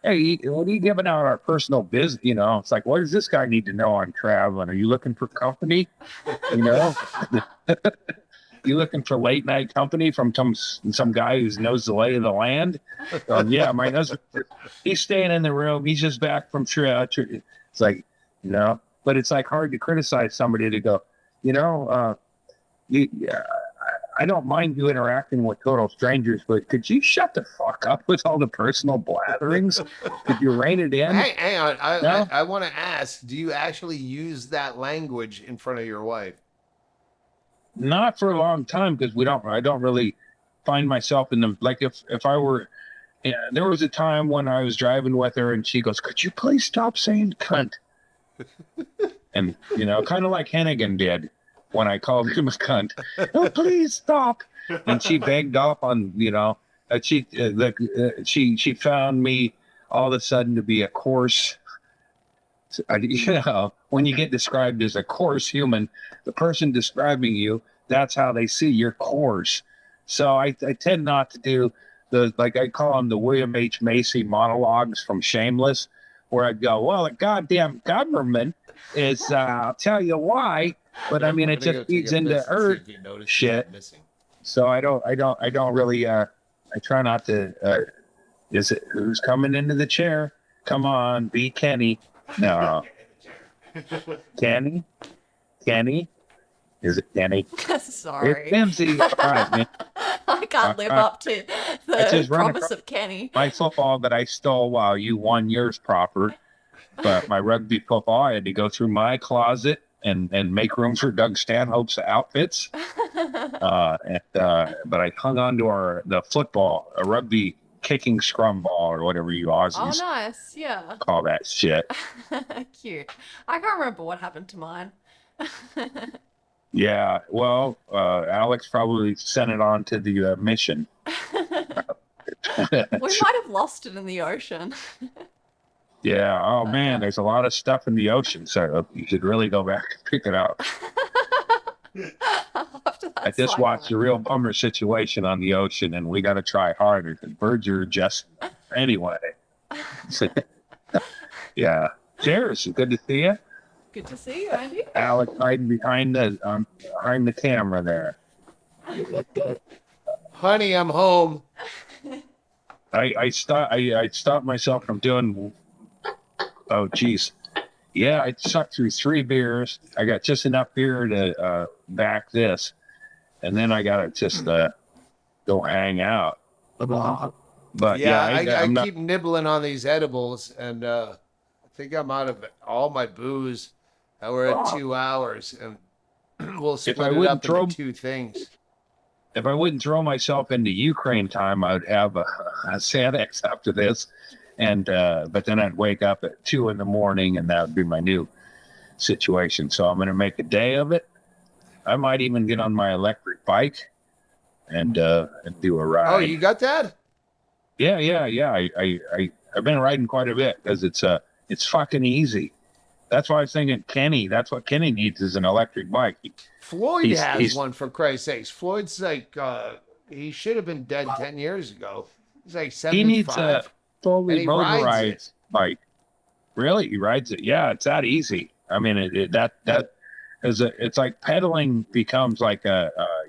"Hey, what are you giving out our personal business? It's like, what does this guy need to know I'm traveling? Are you looking for company? You looking for late night company from some guy who knows the lay of the land?" Yeah, my husband, he's staying in the room. He's just back from church. It's like, but it's hard to criticize somebody to go, I don't mind you interacting with total strangers, but could you shut the fuck up with all the personal blatherings? Could you rein it in? Hey, hang on. I want to ask, do you actually use that language in front of your wife? Not for a long time, because I don't really find myself in them. If I were, there was a time when I was driving with her and she goes, "Could you please stop saying cunt?" And, kind of like Hennigan did when I called him a cunt. "Oh, please stop." And she begged off on, she found me all of a sudden to be a coarse, when you get described as a coarse human, the person describing you, that's how they see you're coarse. So I tend not to do I call them the William H. Macy monologues from Shameless, where I'd go, "Well, the goddamn government is, I'll tell you why," but I mean, it just feeds into her shit. So I don't really. I try not to. Is it who's coming into the chair? Come on, be Kenny. No, Kenny. Kenny. Is it Kenny? Sorry. It's Dempsey. All right, man. I can't live up to I the just run promise across of Kenny. my football that I stole while you won yours proper. But my rugby football, I had to go through my closet and make room for Doug Stanhope's outfits. But I hung on to the football, a rugby kicking scrum ball or whatever you Oh, Aussies nice. Yeah. call that shit. Cute. I can't remember what happened to mine. Yeah, well, Alex probably sent it on to the mission. We might have lost it in the ocean. Yeah, oh man, there's a lot of stuff in the ocean, so you should really go back and pick it up. I just watched a real bummer situation on the ocean, and we got to try harder because birds are just anyway. Yeah, cheers. Good to see you. Good to see you, Andy. Alex hiding behind the camera there. Honey, I'm home. I stopped myself from doing. Oh, geez. Yeah, I sucked through 3 beers. I got just enough beer to back this, and then I gotta just go hang out. But Yeah, I'm I keep nibbling on these edibles, and I think I'm out of all my booze. We're at 2 hours, and we'll split it up into 2 things. If I wouldn't throw myself into Ukraine time, I'd have a Xanax after this, and but then I'd wake up at 2 in the morning, and that would be my new situation. So I'm going to make a day of it. I might even get on my electric bike and do a ride. Oh, you got that? Yeah. I've been riding quite a bit because it's fucking easy. That's why I was thinking Kenny. That's what Kenny needs is an electric bike. Floyd has one, for Christ's sakes. Floyd's like he should have been dead 10 years ago. He's like 75. He needs a fully motorized bike. Really, he rides it. Yeah, it's that easy. I mean, it's like pedaling becomes like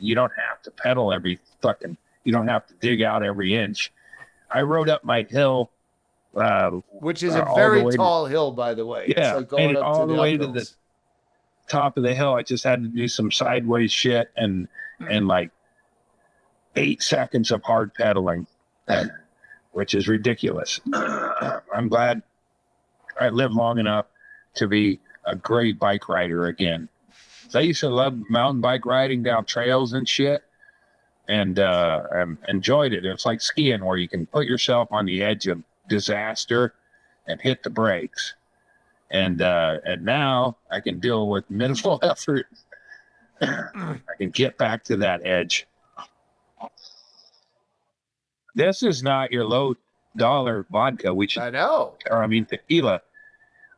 you don't have to pedal you don't have to dig out every inch. I rode up my hill. Which is a very tall hill, by the way. Yeah, it's like going up all to the way to the top of the hill. I just had to do some sideways shit and like 8 seconds of hard pedaling, which is ridiculous. I'm glad I lived long enough to be a great bike rider again. So I used to love mountain bike riding down trails and shit, and enjoyed it. It's like skiing where you can put yourself on the edge of disaster and hit the brakes, and now I can deal with minimal effort. I can get back to that edge. This is not your $low vodka, I know. Tequila.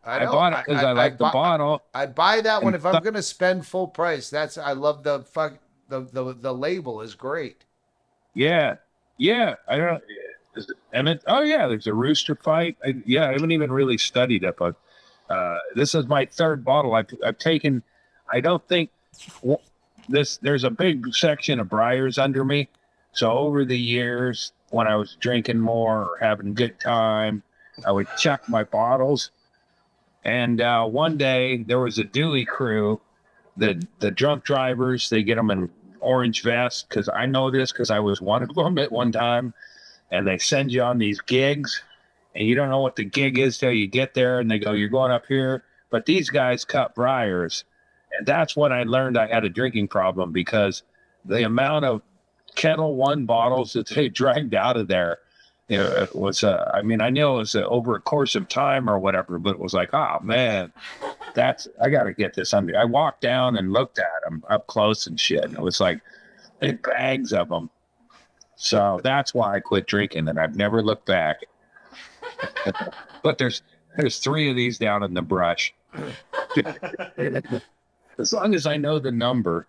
I bought it because I like the bottle. I buy that one if I'm going to spend full price. I love the label is great. Yeah. I don't. There's a rooster fight. I haven't even really studied it, but this is my 3rd bottle I've taken. I don't think there's a big section of briars under me. So over the years, when I was drinking more or having a good time, I would check my bottles. And one day there was a dually crew, the drunk drivers, they get them in orange vests, because I know this because I was one of them at one time. And they send you on these gigs, and you don't know what the gig is till you get there, and they go, you're going up here. But these guys cut briars. And that's when I learned I had a drinking problem, because the amount of Kettle One bottles that they dragged out of there, it was, I knew it was over a course of time or whatever, but it was like, oh man, I got to get this under. I walked down and looked at them up close and shit. And it was like big bags of them. So that's why I quit drinking, and I've never looked back. But there's 3 of these down in the brush. As long as I know the number,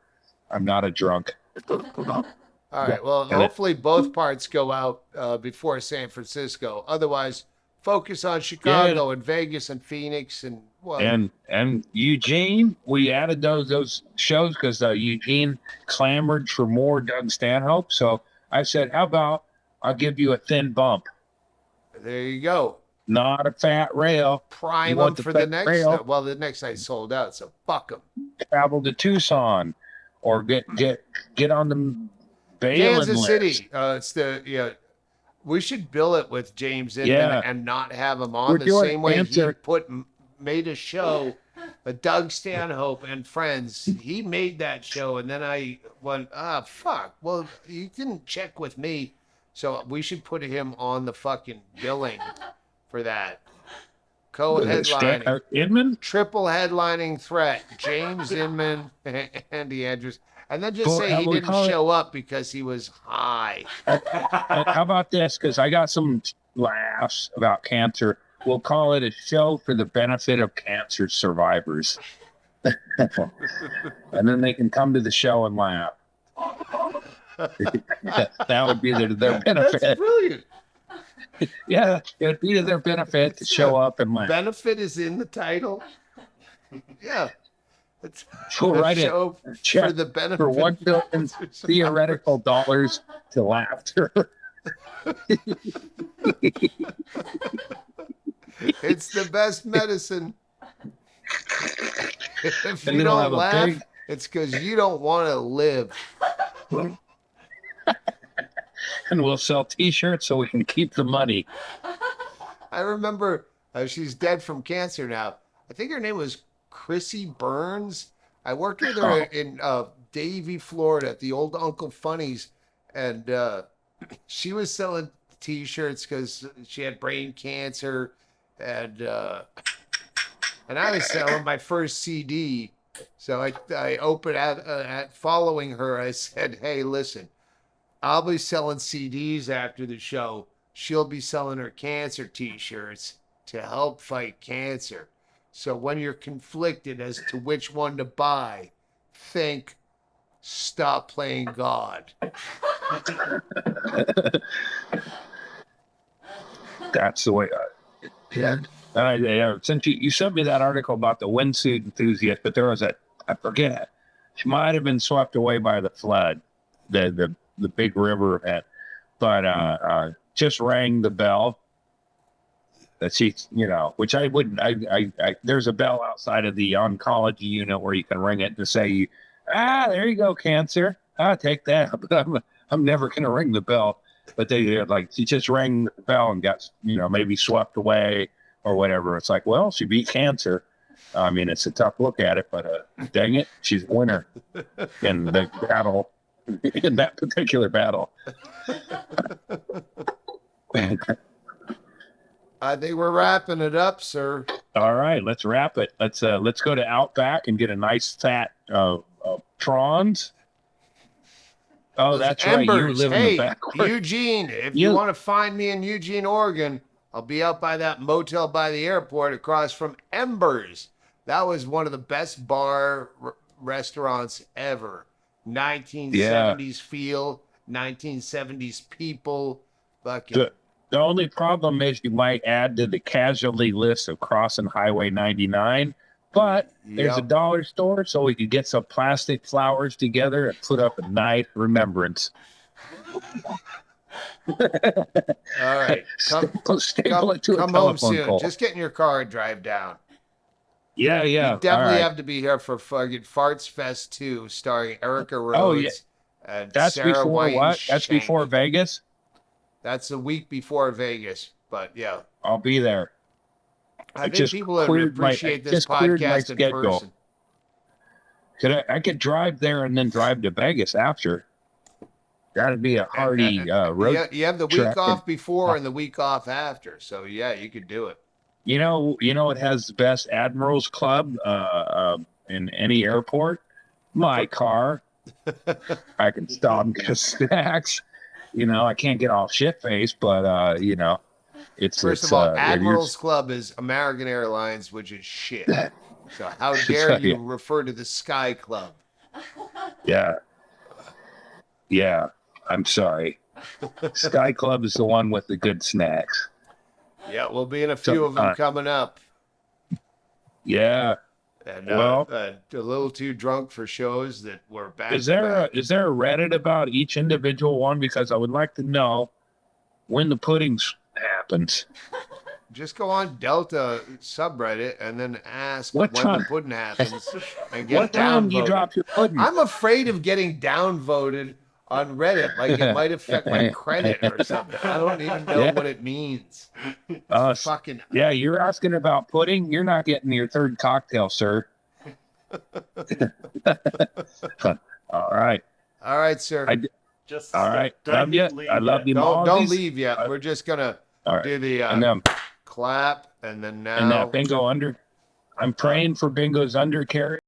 I'm not a drunk. All right. Well, hopefully both parts go out before San Francisco. Otherwise, focus on Chicago and Vegas and Phoenix and what? And Eugene, we added those shows because Eugene clamored for more Doug Stanhope. So I said, how about I'll give you a thin bump, There you go. not a fat rail. Prime You them want the for the fat next. rail? Well, the next night sold out, so fuck them. Travel to Tucson, or get on the bailing Kansas list. City. We should bill it with James Inman and not have him on We're the doing same way answer. he made a show. But Doug Stanhope and friends, he made that show, and then I went, fuck. Well, you didn't check with me, so we should put him on the fucking billing for that. Co-headlining, Inman? triple headlining threat, James Inman, Andy Andrews, and then just Well, say how he we didn't call it? show up because he was high. How about this? Because I got some laughs about cancer. We'll call it a show for the benefit of cancer survivors. And then they can come to the show and laugh. That would be their benefit. That's brilliant. Yeah, it would be to their benefit to show up and laugh. Benefit is in the title. Yeah. It's We'll a write it. show Check for the benefit. for $1 billion theoretical dollars to laughter. It's the best medicine. If And you then I'll don't have a laugh, big- it's because you don't want to live. And we'll sell T-shirts so we can keep the money. I remember she's dead from cancer now. I think her name was Chrissy Burns. I worked with her in Davie, Florida at the old Uncle Funny's, and she was selling T-shirts because she had brain cancer, and I was selling my first CD. So I opened at following her. I said, "Hey, listen, I'll be selling CDs after the show. She'll be selling her cancer T-shirts to help fight cancer. So when you're conflicted as to which one to buy, think, stop playing God." That's the way. Since you sent me that article about the windsuit enthusiast, but there was I forget. She might have been swept away by the flood, the big river event, but just rang the bell. That she, which I wouldn't. I there's a bell outside of the oncology unit where you can ring it to say, there you go, cancer. Take that. But I'm never gonna ring the bell. But she just rang the bell and got, maybe swept away or whatever. It's like, well, she beat cancer. I mean, it's a tough look at it, but dang it, she's a winner in the battle, in that particular battle. I think we're wrapping it up, sir. All right, let's wrap it. Let's go to Outback and get a nice fat prawns. Oh, that's right. You Embers. live in Hey, the backward. Eugene, if you want to find me in Eugene, Oregon, I'll be out by that motel by the airport across from Embers. That was one of the best bar restaurants ever. 1970s feel, 1970s people. Fucking. The only problem is you might add to the casualty list of crossing Highway 99. But there's a dollar store, so we could get some plastic flowers together and put up a nice remembrance. All right. Staple it to a come home telephone soon. pole. Just get in your car and drive down. Yeah. You definitely All right. have to be here for fucking Farts Fest 2, starring Erica Rhodes. Oh, yeah. And That's Sarah before White what? and That's Skanky. before Vegas? That's a week before Vegas. But yeah. I'll be there. I think just people would cleared my- appreciate I this just cleared my podcast in schedule. person. I could drive there and then drive to Vegas after. That'd be a hearty road. You have the week trek off and- before and the week off after. So yeah, you could do it. You know, it has the best Admirals Club in any airport. My car. I can stop and get snacks. I can't get all shit faced, but it's First of all, Admirals Club is American Airlines, which is shit. So how dare you refer to the Sky Club? Yeah. I'm sorry. Sky Club is the one with the good snacks. Yeah, we'll be in a few of them coming up. Yeah. And Well- a little too drunk for shows that were back. Is there a Reddit about each individual one? Because I would like to know when the puddings happens. Just go on Delta subreddit and then ask What when time? the pudding happens and get What time do you downvoted. drop your pudding? I'm afraid of getting downvoted on Reddit. Like it might affect my credit or something. I don't even know what it means. Fucking Yeah, you're asking about pudding. You're not getting your third cocktail, sir. All right. all right, sir. Just All right. don't Love you. leave I love yet. you. don't Mozzies. leave yet. We're just gonna All right. do the And then clap and then now. and that bingo under. I'm praying for bingo's undercarriage.